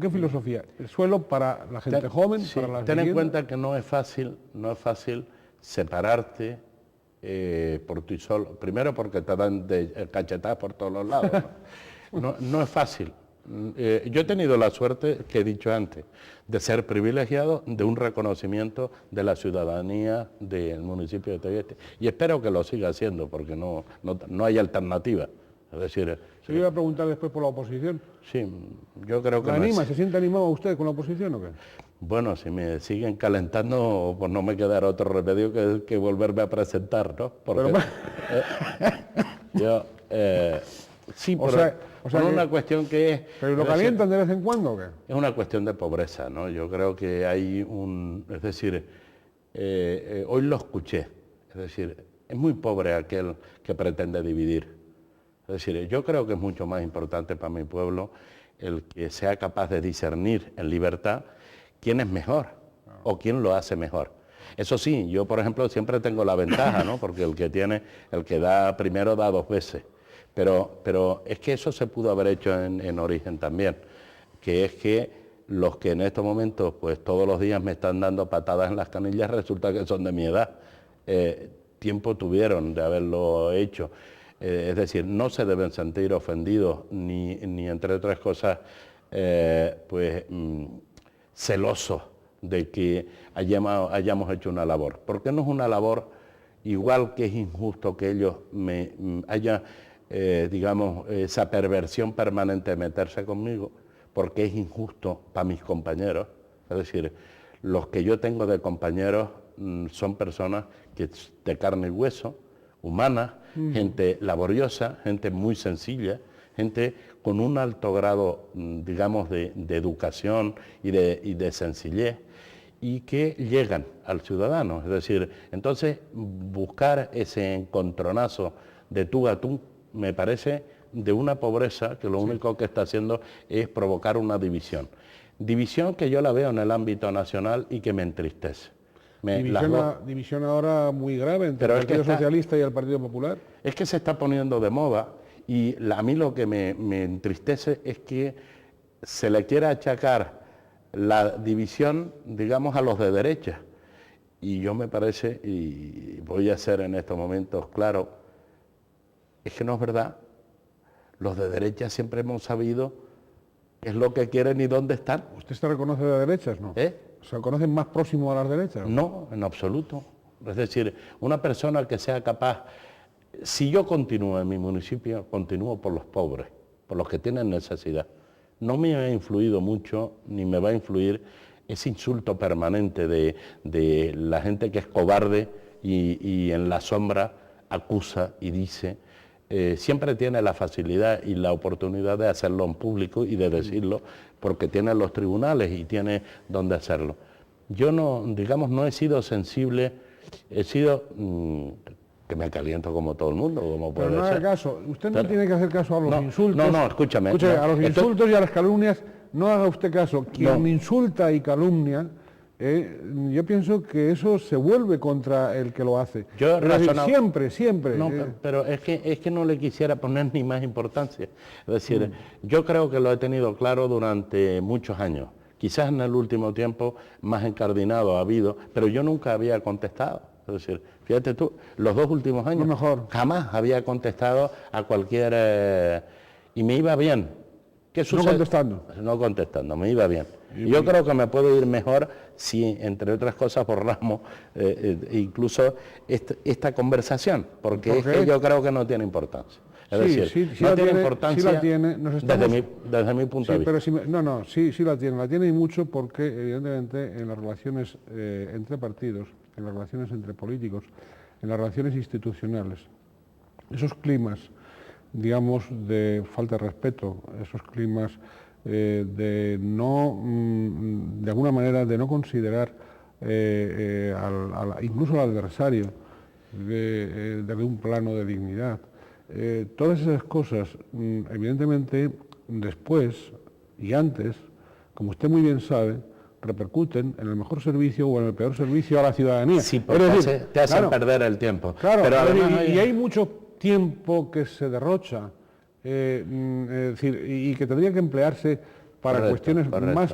qué filosofía? ¿El suelo para la gente joven? Sí, para las ten en viviendas? cuenta que no es fácil separarte por ti solo. Primero porque te dan de cachetadas por todos los lados. No es fácil. Yo he tenido la suerte, que he dicho antes, de ser privilegiado de un reconocimiento de la ciudadanía del municipio de Tegueste. Y espero que lo siga haciendo, porque no hay alternativa. Es decir... Se iba a preguntar después por la oposición. Sí, yo creo que... ¿Se siente animado usted con la oposición o qué? Bueno, si me siguen calentando, pues no me quedará otro remedio que volverme a presentar, ¿no? Porque yo... sí, o sea por una cuestión que es... ¿Pero lo calientan de vez en cuando o qué? Es una cuestión de pobreza, ¿no? Yo creo que hay es decir, hoy lo escuché, es decir, es muy pobre aquel que pretende dividir. Es decir, yo creo que es mucho más importante para mi pueblo el que sea capaz de discernir en libertad quién es mejor o quién lo hace mejor. Eso sí, yo por ejemplo siempre tengo la ventaja, ¿no? Porque el que da primero da dos veces. Pero es que eso se pudo haber hecho en origen también, que es que los que en estos momentos pues todos los días me están dando patadas en las canillas resulta que son de mi edad. Tiempo tuvieron de haberlo hecho. Es decir, no se deben sentir ofendidos ni entre otras cosas, celosos de que hayamos hecho una labor. Porque no es una labor igual que es injusto que ellos haya, digamos, esa perversión permanente de meterse conmigo, porque es injusto para mis compañeros. Es decir, los que yo tengo de compañeros son personas que de carne y hueso, humanas, gente laboriosa, gente muy sencilla, gente con un alto grado, digamos, de educación y de sencillez, y que llegan al ciudadano. Es decir, entonces buscar ese encontronazo de tú a tú me parece de una pobreza que lo único que está haciendo es provocar una división. División que yo la veo en el ámbito nacional y que me entristece. División ahora muy grave entre el Partido Socialista y el Partido Popular. Es que se está poniendo de moda y a mí lo que me entristece es que se le quiera achacar la división, digamos, a los de derecha. Y yo me parece, y voy a ser en estos momentos claro, es que no es verdad. Los de derecha siempre hemos sabido qué es lo que quieren y dónde están. ¿Usted se reconoce de derechas, no? ¿Se conocen más próximo a las derechas? No, en absoluto. Es decir, una persona que sea capaz, si yo continúo en mi municipio, continúo por los pobres, por los que tienen necesidad. No me ha influido mucho, ni me va a influir ese insulto permanente de la gente que es cobarde y en la sombra acusa y dice. Siempre tiene la facilidad y la oportunidad de hacerlo en público y de decirlo, porque tiene los tribunales y tiene donde hacerlo. Yo no, digamos, no he sido sensible, he sido que me caliento como todo el mundo, como puede ser. Pero no haga caso, usted no tiene que hacer caso a los insultos. No, escúchame. A los insultos y a las calumnias, no haga usted caso. Quien insulta y calumnia, yo pienso que eso se vuelve contra el que lo hace. Siempre. No, pero es que no le quisiera poner ni más importancia. Es decir, yo creo que lo he tenido claro durante muchos años. Quizás en el último tiempo más encardinado ha habido, pero yo nunca había contestado. Es decir, fíjate tú, los 2 últimos años jamás había contestado a cualquier... y me iba bien. ¿Qué sucede? No contestando. No contestando, me iba bien. Y yo creo que me puedo ir mejor si, entre otras cosas, borramos incluso esta conversación, porque es que yo creo que no tiene importancia. Es decir, no tiene importancia sí la tiene, desde mi punto de vista. Pero sí la tiene y mucho, porque evidentemente en las relaciones entre partidos, en las relaciones entre políticos, en las relaciones institucionales, esos climas, digamos, de falta de respeto, esos climas de alguna manera, de no considerar incluso al adversario desde un plano de dignidad. Todas esas cosas, evidentemente, después y antes, como usted muy bien sabe, repercuten en el mejor servicio o en el peor servicio a la ciudadanía. Sí, porque te hacen perder el tiempo. Claro, pero además, y hay mucho tiempo que se derrocha, es decir, y que tendría que emplearse para cuestiones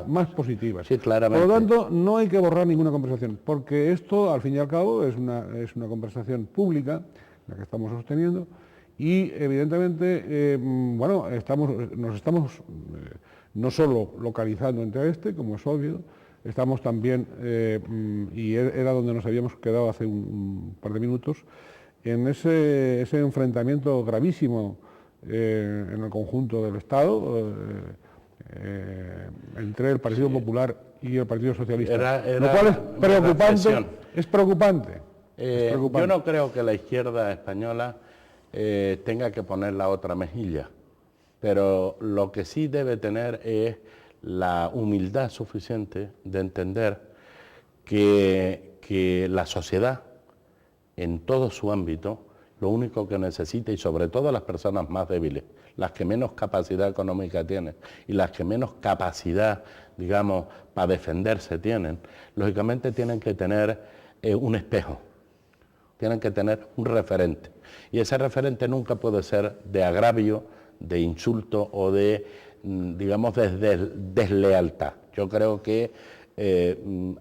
más positivas. Sí, claramente. Por lo tanto, no hay que borrar ninguna conversación, porque esto, al fin y al cabo, es una conversación pública, la que estamos sosteniendo, y evidentemente, nos estamos no solo localizando entre como es obvio, estamos también, y era donde nos habíamos quedado hace un par de minutos, en ese enfrentamiento gravísimo en el conjunto del Estado, entre el Partido Popular y el Partido Socialista, lo cual es preocupante. Yo no creo que la izquierda española tenga que poner la otra mejilla, pero lo que sí debe tener es la humildad suficiente de entender que la sociedad, en todo su ámbito, lo único que necesita, y sobre todo las personas más débiles, las que menos capacidad económica tienen y las que menos capacidad, digamos, para defenderse tienen, lógicamente tienen que tener un espejo, tienen que tener un referente. Y ese referente nunca puede ser de agravio, de insulto o de, digamos, de deslealtad. Yo creo que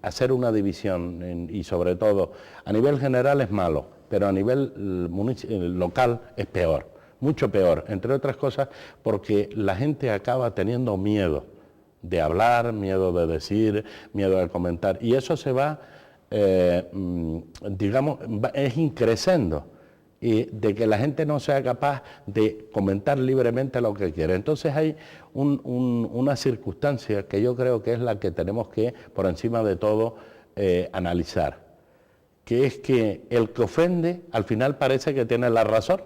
hacer una división, y sobre todo a nivel general es malo, pero a nivel local es peor, mucho peor, entre otras cosas porque la gente acaba teniendo miedo de hablar, miedo de decir, miedo de comentar, y eso se va, digamos, es increciendo, y de que la gente no sea capaz de comentar libremente lo que quiere. Entonces hay una circunstancia que yo creo que es la que tenemos que, por encima de todo, analizar. que es que el que ofende al final parece que tiene la razón.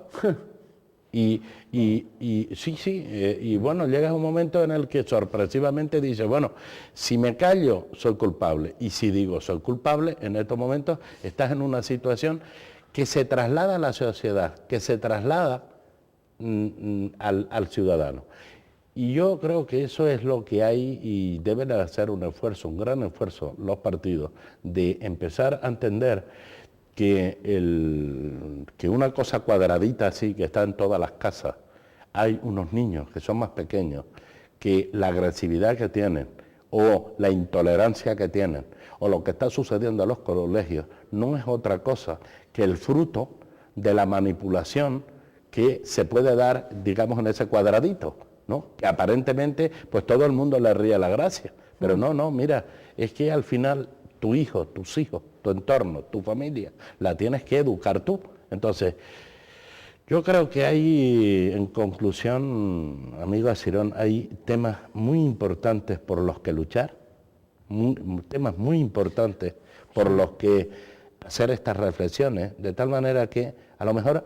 Y bueno, llega un momento en el que sorpresivamente dice, bueno, si me callo, soy culpable. Y si digo soy culpable, en estos momentos estás en una situación que se traslada a la sociedad, que se traslada al ciudadano. Y yo creo que eso es lo que hay y deben hacer un esfuerzo, un gran esfuerzo los partidos, de empezar a entender que una cosa cuadradita así, que está en todas las casas, hay unos niños que son más pequeños, que la agresividad que tienen, o la intolerancia que tienen, o lo que está sucediendo en los colegios, no es otra cosa que el fruto de la manipulación que se puede dar, digamos, en ese cuadradito, ¿no? Que aparentemente, pues todo el mundo le ríe la gracia, pero no, mira, es que al final tu hijo, tus hijos, tu entorno, tu familia, la tienes que educar tú. Entonces, yo creo que hay, en conclusión, amigo Asirón, hay temas muy importantes por los que luchar, temas muy importantes por los que hacer estas reflexiones, de tal manera que a lo mejor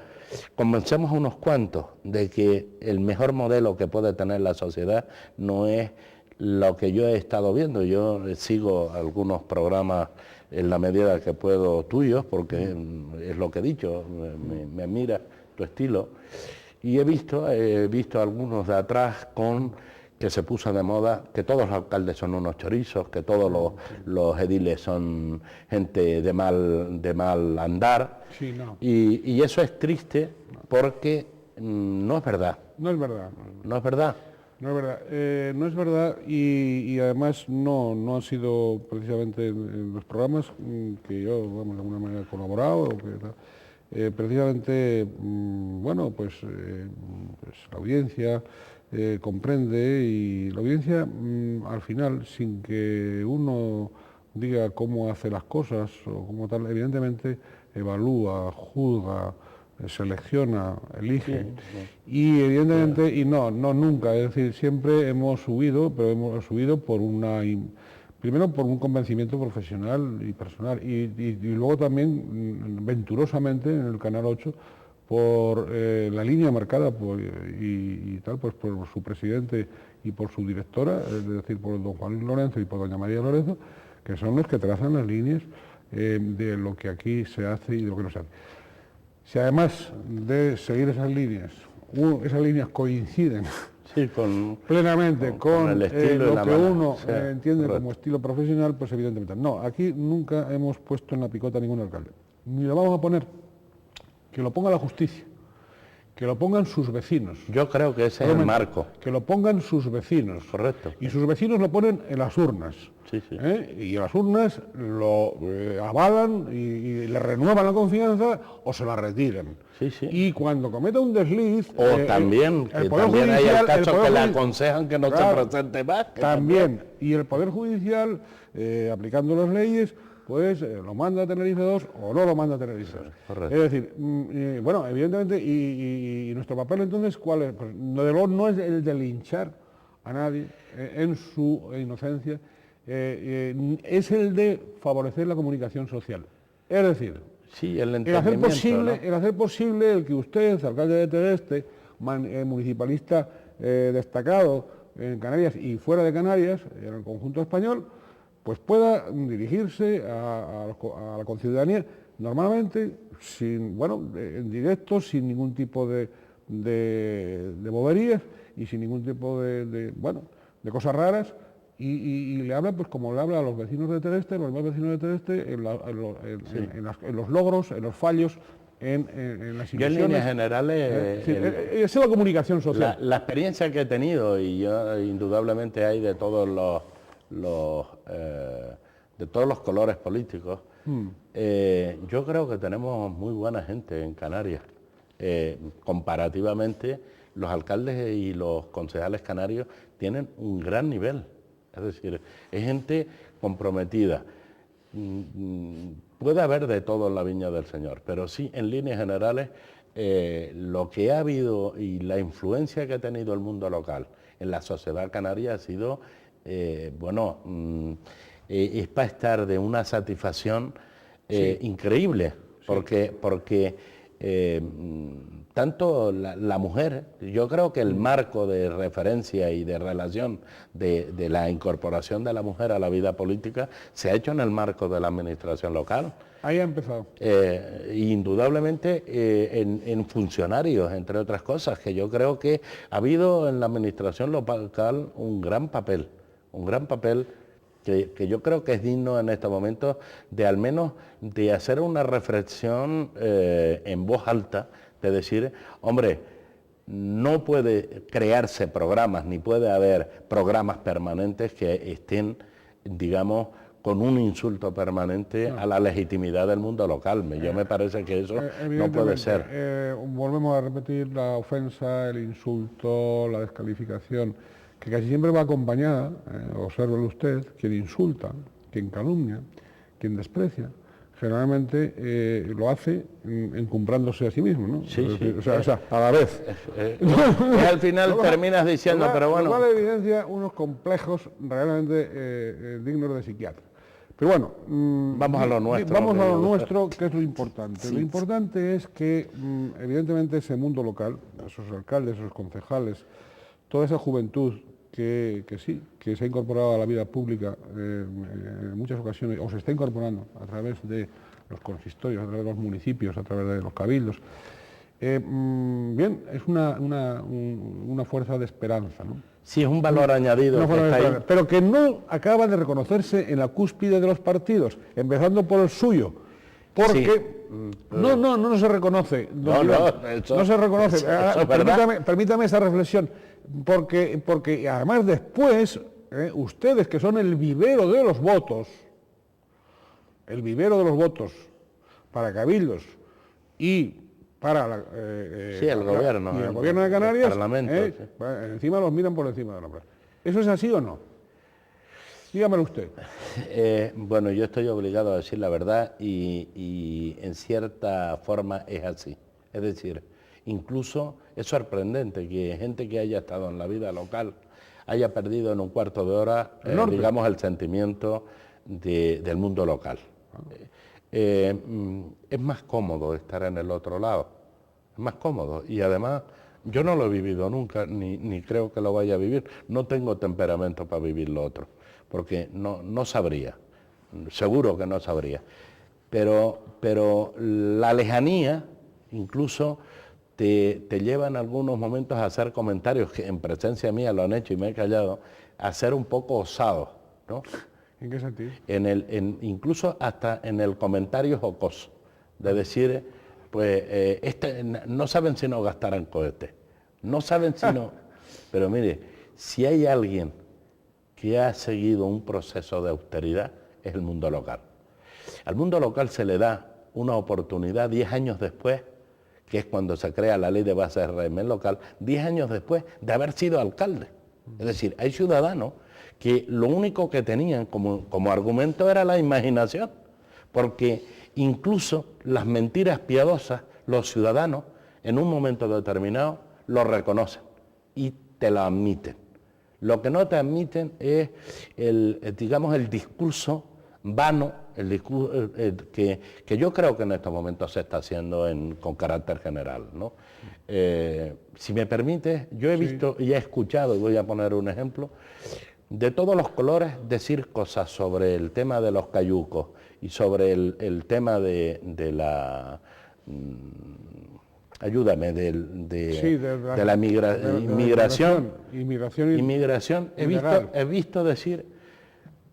convencemos a unos cuantos de que el mejor modelo que puede tener la sociedad no es lo que yo he estado viendo. Yo sigo algunos programas en la medida que puedo tuyos, porque es lo que he dicho, me admira tu estilo, y he visto algunos de atrás que se puso de moda, que todos los alcaldes son unos chorizos, que todos los ediles son gente de mal andar, Sí, no. Y eso es triste porque no es verdad. No es verdad. No es verdad. No es verdad, no es verdad y además no ha sido precisamente en los programas que yo, vamos, de alguna manera he colaborado, o que, precisamente, bueno, pues la audiencia comprende y la audiencia al final, sin que uno diga cómo hace las cosas o cómo tal, evidentemente evalúa, juzga, selecciona, elige, y evidentemente, y no nunca, es decir, siempre hemos subido, pero hemos subido primero por un convencimiento profesional y personal, y luego también venturosamente en el Canal 8 por la línea marcada y tal, pues por su presidente y por su directora, es decir, por don Juan Luis Lorenzo y por doña María Lorenzo, que son los que trazan las líneas de lo que aquí se hace y de lo que no se hace. Si además de seguir esas líneas coinciden plenamente con el estilo lo que uno entiende correcto. como estilo profesional, pues evidentemente no. Aquí nunca hemos puesto en la picota a ningún alcalde. Ni lo vamos a poner. Que lo ponga la justicia. Que lo pongan sus vecinos. Yo creo que ese es el marco. Que lo pongan sus vecinos. Correcto. Y sus vecinos lo ponen en las urnas. Sí. Y en las urnas lo avalan y le renuevan la confianza o se la retiran. Sí. Y cuando cometa un desliz... O también, que también hay el caso que le aconsejan que no se presente más. También. Y el Poder Judicial, aplicando las leyes, pues lo manda a Tenerife 2 o no lo manda a Tenerife 2. Correcto. Es decir, bueno, evidentemente, y nuestro papel entonces, ¿cuál es? Pues, no es el de linchar a nadie en su inocencia, es el de favorecer la comunicación social. Es decir, sí, el hacer posible el que usted, alcalde de Tegueste, municipalista destacado en Canarias y fuera de Canarias, en el conjunto español, pues pueda dirigirse a la conciudadanía normalmente, en directo, sin ningún tipo de boberías y sin ningún tipo de cosas raras, y le habla pues como le habla a los vecinos de Tegueste, los demás vecinos de Tegueste, en los logros, en los fallos, en las inversiones. Yo en líneas generales... es la comunicación social. La experiencia que he tenido, y yo indudablemente hay de todos los colores políticos, yo creo que tenemos muy buena gente en Canarias. Comparativamente, los alcaldes y los concejales canarios tienen un gran nivel. Es decir, es gente comprometida. Puede haber de todo en la viña del Señor, pero sí, en líneas generales, lo que ha habido y la influencia que ha tenido el mundo local en la sociedad canaria ha sido, es para estar de una satisfacción increíble, porque tanto la mujer, yo creo que el marco de referencia y de relación de la incorporación de la mujer a la vida política se ha hecho en el marco de la administración local. Ahí ha empezado. Indudablemente en funcionarios, entre otras cosas, que yo creo que ha habido en la administración local un gran papel que yo creo que es digno en estos momentos de al menos de hacer una reflexión en voz alta, de decir, hombre, no puede crearse programas, ni puede haber programas permanentes que estén, digamos, con un insulto permanente a la legitimidad del mundo local. Yo me parece que eso no puede ser. Volvemos a repetir la ofensa, el insulto, la descalificación, que casi siempre va acompañada, obsérvelo usted, quien insulta, quien calumnia, quien desprecia, generalmente lo hace encumbrándose a sí mismo, ¿no? Sí, es decir, sí. o sea, a la vez. Al final terminas diciendo, pero bueno... Lo cual evidencia unos complejos realmente dignos de psiquiatra. Pero bueno... vamos a lo nuestro. Vamos a lo nuestro, que es lo importante. Sí. Lo importante es que, evidentemente, ese mundo local, esos alcaldes, esos concejales, toda esa juventud que se ha incorporado a la vida pública en muchas ocasiones, o se está incorporando a través de los consistorios, a través de los municipios, a través de los cabildos. Bien, es una fuerza de esperanza, ¿no? Sí, es un valor añadido que está ahí. Pero que no acaba de reconocerse en la cúspide de los partidos, empezando por el suyo, porque no se reconoce. No se reconoce. Eso es Permítame esa reflexión. Porque además después, ustedes que son el vivero de los votos para cabildos y para el gobierno. Y el gobierno de Canarias, el Parlamento, encima los miran por encima de la plaza. ¿Eso es así o no? Dígamelo usted. Bueno, yo estoy obligado a decir la verdad y en cierta forma es así. Es decir, incluso es sorprendente que gente que haya estado en la vida local haya perdido en un cuarto de hora, digamos, el sentimiento del mundo local. Es más cómodo estar en el otro lado, es más cómodo. Y además, yo no lo he vivido nunca, ni creo que lo vaya a vivir. No tengo temperamento para vivir lo otro, porque no sabría, seguro que no sabría. Pero la lejanía, incluso... Te lleva en algunos momentos a hacer comentarios que en presencia mía lo han hecho y me he callado, a ser un poco osados, ¿no? ¿En qué sentido? Incluso hasta en el comentario jocoso, de decir, pues, no saben si no gastarán cohetes, no saben si no... Pero mire, si hay alguien que ha seguido un proceso de austeridad, es el mundo local. Al mundo local se le da una oportunidad 10 años después, que es cuando se crea la ley de base de régimen local, 10 años después de haber sido alcalde. Es decir, hay ciudadanos que lo único que tenían como argumento era la imaginación, porque incluso las mentiras piadosas, los ciudadanos, en un momento determinado, lo reconocen y te lo admiten. Lo que no te admiten es el discurso vano, el discurso que yo creo que en estos momentos se está haciendo con carácter general, ¿no? Si me permite, yo he visto y he escuchado, y voy a poner un ejemplo, de todos los colores decir cosas sobre el tema de los cayucos y sobre el tema de la... ayúdame, de la inmigración. He visto decir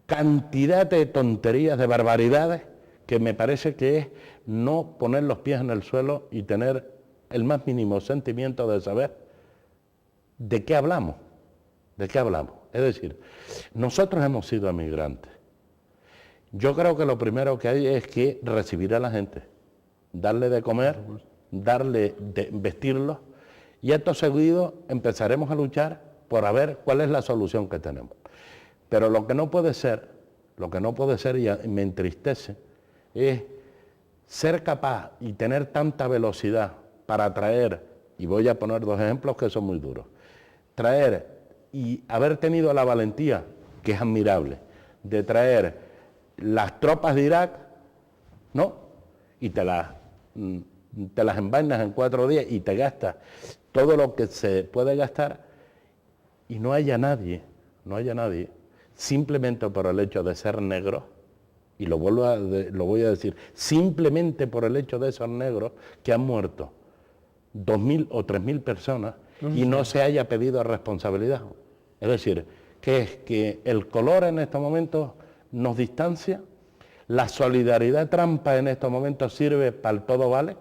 cantidad de tonterías, de barbaridades, que me parece que es no poner los pies en el suelo y tener el más mínimo sentimiento de saber de qué hablamos, Es decir, nosotros hemos sido emigrantes. Yo creo que lo primero que hay es que recibir a la gente, darle de comer, vestirlos, y acto seguido empezaremos a luchar por ver cuál es la solución que tenemos. Pero lo que no puede ser y me entristece, es ser capaz y tener tanta velocidad para traer, y voy a poner dos ejemplos que son muy duros, traer y haber tenido la valentía, que es admirable, de traer las tropas de Irak No, y te las envainas en 4 días y te gastas todo lo que se puede gastar y no haya nadie, simplemente por el hecho de ser negro, y lo voy a decir, simplemente por el hecho de ser negro, que han muerto 2.000 o 3.000 personas y no se haya pedido responsabilidad. Es decir, que es que el color en estos momentos nos distancia, la solidaridad trampa en estos momentos sirve para el todo vale.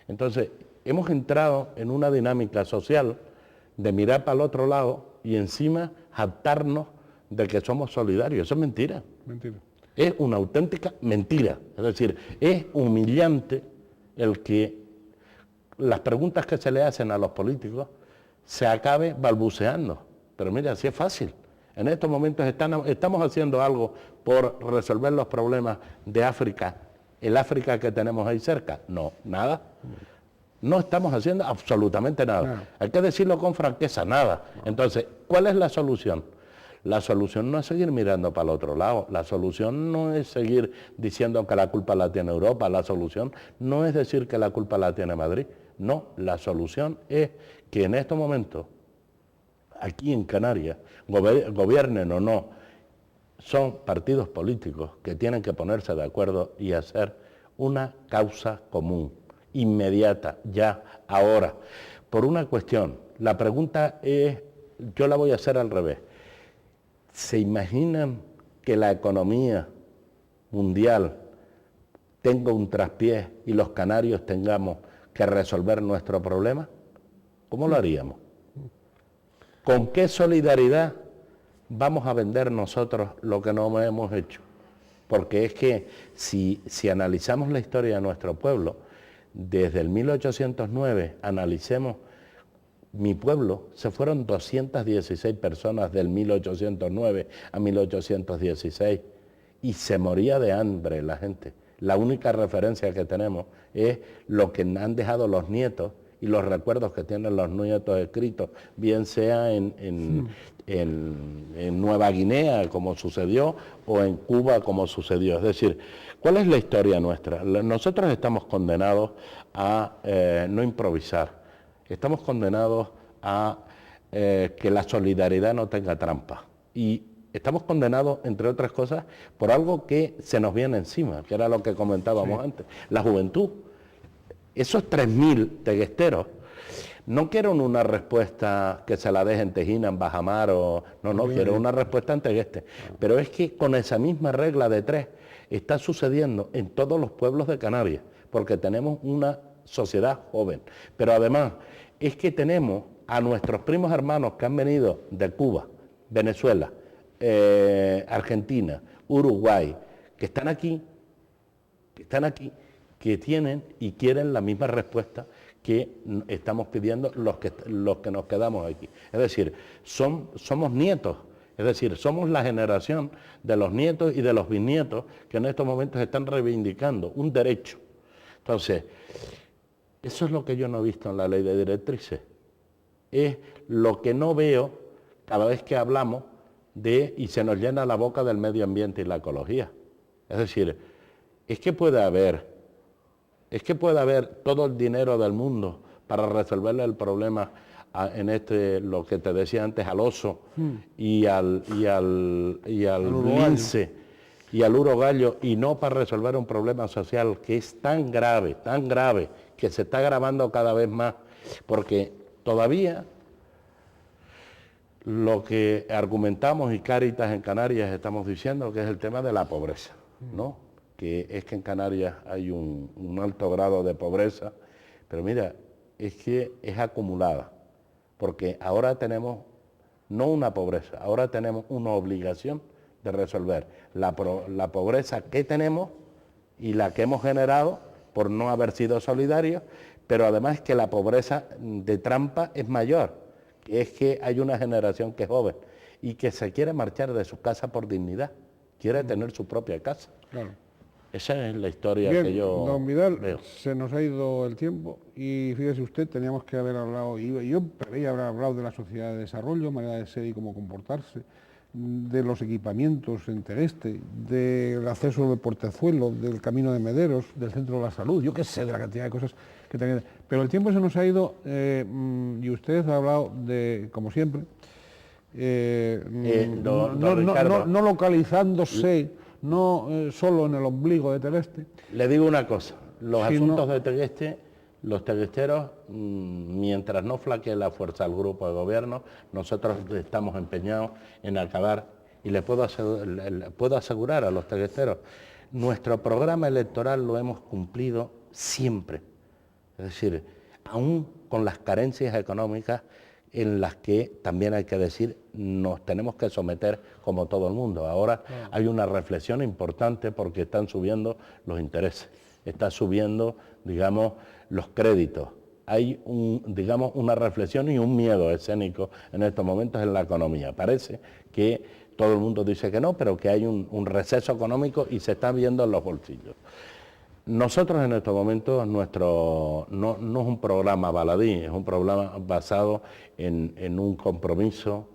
Entonces, hemos entrado en una dinámica social de mirar para el otro lado y encima jactarnos de que somos solidarios. Eso es mentira. Mentira. Es una auténtica mentira. Es decir, es humillante el que las preguntas que se le hacen a los políticos se acabe balbuceando. Pero mira, así es fácil. En estos momentos estamos haciendo algo por resolver los problemas de África, el África que tenemos ahí cerca. No, nada. No estamos haciendo absolutamente nada. No. Hay que decirlo con franqueza, nada. No. Entonces, ¿cuál es la solución? La solución no es seguir mirando para el otro lado. La solución no es seguir diciendo que la culpa la tiene Europa. La solución no es decir que la culpa la tiene Madrid. No, la solución es que en estos momentos, aquí en Canarias, gobiernen o no, son partidos políticos que tienen que ponerse de acuerdo y hacer una causa común, inmediata, ya, ahora. Por una cuestión, la pregunta es, yo la voy a hacer al revés. ¿Se imaginan que la economía mundial tenga un traspié y los canarios tengamos que resolver nuestro problema? ¿Cómo lo haríamos? ¿Con qué solidaridad vamos a vender nosotros lo que no hemos hecho? Porque es que si analizamos la historia de nuestro pueblo, desde el 1809, analicemos, mi pueblo, se fueron 216 personas del 1809 a 1816 y se moría de hambre la gente. La única referencia que tenemos es lo que han dejado los nietos y los recuerdos que tienen los nietos escritos, bien sea en Nueva Guinea, como sucedió, o en Cuba, como sucedió. Es decir, ¿cuál es la historia nuestra? Nosotros estamos condenados a no improvisar, estamos condenados a que la solidaridad no tenga trampa. Y estamos condenados, entre otras cosas, por algo que se nos viene encima, que era lo que comentábamos antes, la juventud. Esos 3.000 teguesteros no quiero una respuesta que se la dejen Tejina, en Bajamar, no, quiero una respuesta en Tegueste. Pero es que con esa misma regla de 3 está sucediendo en todos los pueblos de Canarias, porque tenemos una sociedad joven. Pero además es que tenemos a nuestros primos hermanos que han venido de Cuba, Venezuela, Argentina, Uruguay, que están aquí, que tienen y quieren la misma respuesta que estamos pidiendo los que nos quedamos aquí. Es decir, somos nietos, es decir, somos la generación de los nietos y de los bisnietos que en estos momentos están reivindicando un derecho. Entonces, eso es lo que yo no he visto en la ley de directrices. Es lo que no veo cada vez que hablamos y se nos llena la boca del medio ambiente y la ecología. Es decir, es que puede haber todo el dinero del mundo para resolverle el problema lo que te decía antes, al oso y al lince y al urogallo, y no para resolver un problema social que es tan grave, que se está agravando cada vez más, porque todavía lo que argumentamos y Cáritas en Canarias estamos diciendo que es el tema de la pobreza, ¿no? Que es que en Canarias hay un alto grado de pobreza, pero mira, es que es acumulada, porque ahora tenemos no una pobreza, ahora tenemos una obligación de resolver la pobreza que tenemos y la que hemos generado por no haber sido solidarios, pero además que la pobreza de trampa es mayor, es que hay una generación que es joven y que se quiere marchar de su casa por dignidad, quiere tener su propia casa. Claro. Esa es la historia Bien, que yo don Vidal, veo. Se nos ha ido el tiempo y fíjese usted, teníamos que haber hablado, y yo preveía haber hablado de la sociedad de desarrollo, manera de ser y cómo comportarse. de los equipamientos en Tegueste, del acceso del Portezuelo, del Camino de Mederos, del Centro de la Salud, yo qué sé, de la cantidad de cosas que tenía. Pero el tiempo se nos ha ido y usted ha hablado de, como siempre, no localizándose, solo en el ombligo de Tegueste. Le digo una cosa, los asuntos de Tegueste, los teguesteros, mientras no flaquee la fuerza del grupo de gobierno, nosotros estamos empeñados en acabar, y le puedo asegurar a los teguesteros, nuestro programa electoral lo hemos cumplido siempre. Es decir, aún con las carencias económicas en las que también hay que decir nos tenemos que someter como todo el mundo. Ahora hay una reflexión importante porque están subiendo los intereses, está subiendo, digamos, los créditos. Hay digamos, una reflexión y un miedo escénico en estos momentos en la economía. Parece que todo el mundo dice que no, pero que hay un receso económico y se está viendo en los bolsillos. Nosotros en estos momentos, no es un programa baladí, es un programa basado en un compromiso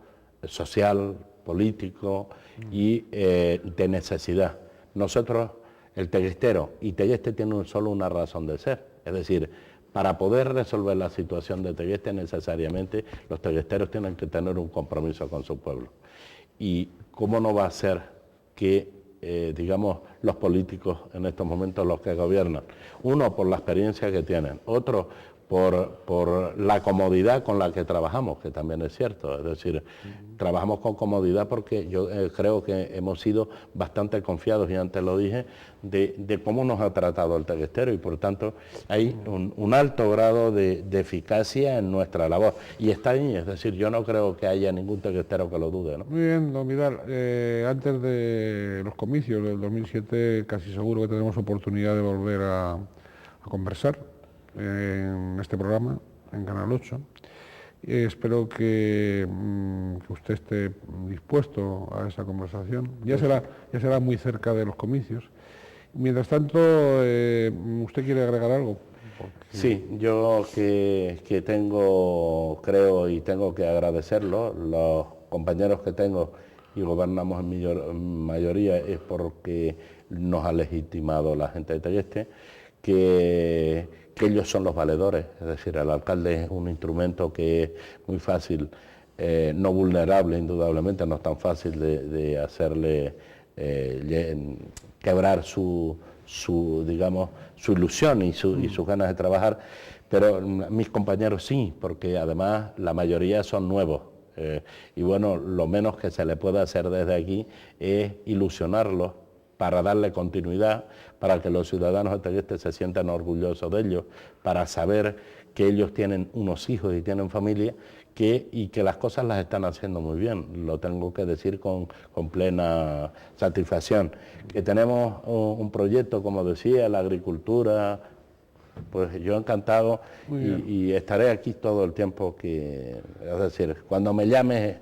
social, político y de necesidad. Nosotros, el teguestero, y Tegueste tiene solo una razón de ser, es decir, para poder resolver la situación de Tegueste necesariamente los teguesteros tienen que tener un compromiso con su pueblo. Y cómo no va a ser que digamos, los políticos en estos momentos, los que gobiernan. Uno, por la experiencia que tienen. Otro, por la comodidad con la que trabajamos, que también es cierto. Es decir, trabajamos con comodidad porque yo creo que hemos sido bastante confiados, y antes lo dije, de cómo nos ha tratado el teguestero, y por tanto hay un alto grado de eficacia en nuestra labor. Y está ahí, es decir, yo no creo que haya ningún teguestero que lo dude, ¿no? Muy bien, don Vidal. Antes de los comicios del 2007, casi seguro que tenemos oportunidad de volver a conversar en este programa, en Canal 8. Espero que usted esté dispuesto a esa conversación. Ya será muy cerca de los comicios. Mientras tanto, ¿usted quiere agregar algo? Sí, yo que tengo, creo, y tengo que agradecerlo, los compañeros que tengo y gobernamos en mayoría es porque nos ha legitimado la gente de Tegueste, que ellos son los valedores, es decir, el alcalde es un instrumento que es muy fácil, no vulnerable indudablemente, no es tan fácil de hacerle quebrar su ilusión y sus ganas de trabajar, pero mis compañeros sí, porque además la mayoría son nuevos. Y bueno, lo menos que se le puede hacer desde aquí es ilusionarlos para darle continuidad, para que los ciudadanos de Tegueste se sientan orgullosos de ellos, para saber que ellos tienen unos hijos y tienen familia, y que las cosas las están haciendo muy bien, lo tengo que decir con plena satisfacción. Que tenemos un proyecto, como decía, la agricultura, pues yo encantado y estaré aquí todo el tiempo es decir, cuando me llames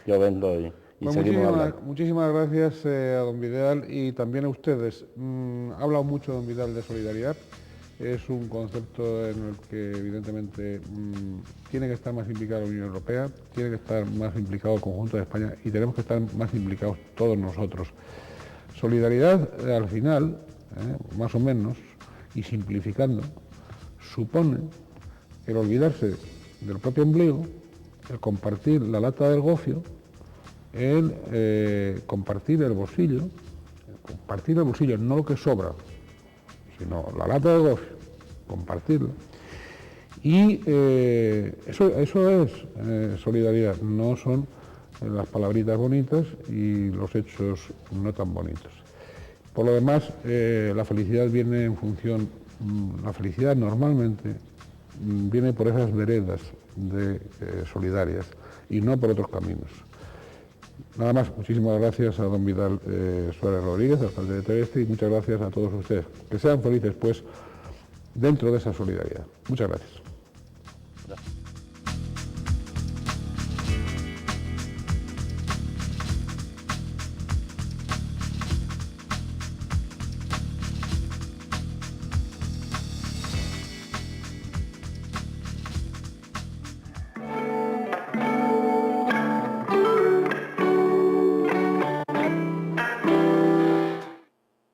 yo vengo y pues seguimos hablando. Muchísimas gracias a don Vidal y también a ustedes. Ha hablado mucho don Vidal de solidaridad. Es un concepto en el que evidentemente tiene que estar más implicada la Unión Europea, tiene que estar más implicado el conjunto de España y tenemos que estar más implicados todos nosotros. Solidaridad al final, más o menos, y simplificando, supone el olvidarse del propio ombligo, el compartir la lata del gofio, el compartir el bolsillo, no lo que sobra, sino la lata de gofio, compartirla. Y eso es solidaridad, no son las palabritas bonitas y los hechos no tan bonitos. Por lo demás, la felicidad viene en función, la felicidad normalmente viene por esas veredas solidarias y no por otros caminos. Nada más, muchísimas gracias a don Vidal Suárez Rodríguez, alcalde de Tegueste, y muchas gracias a todos ustedes. Que sean felices, pues, dentro de esa solidaridad. Muchas gracias.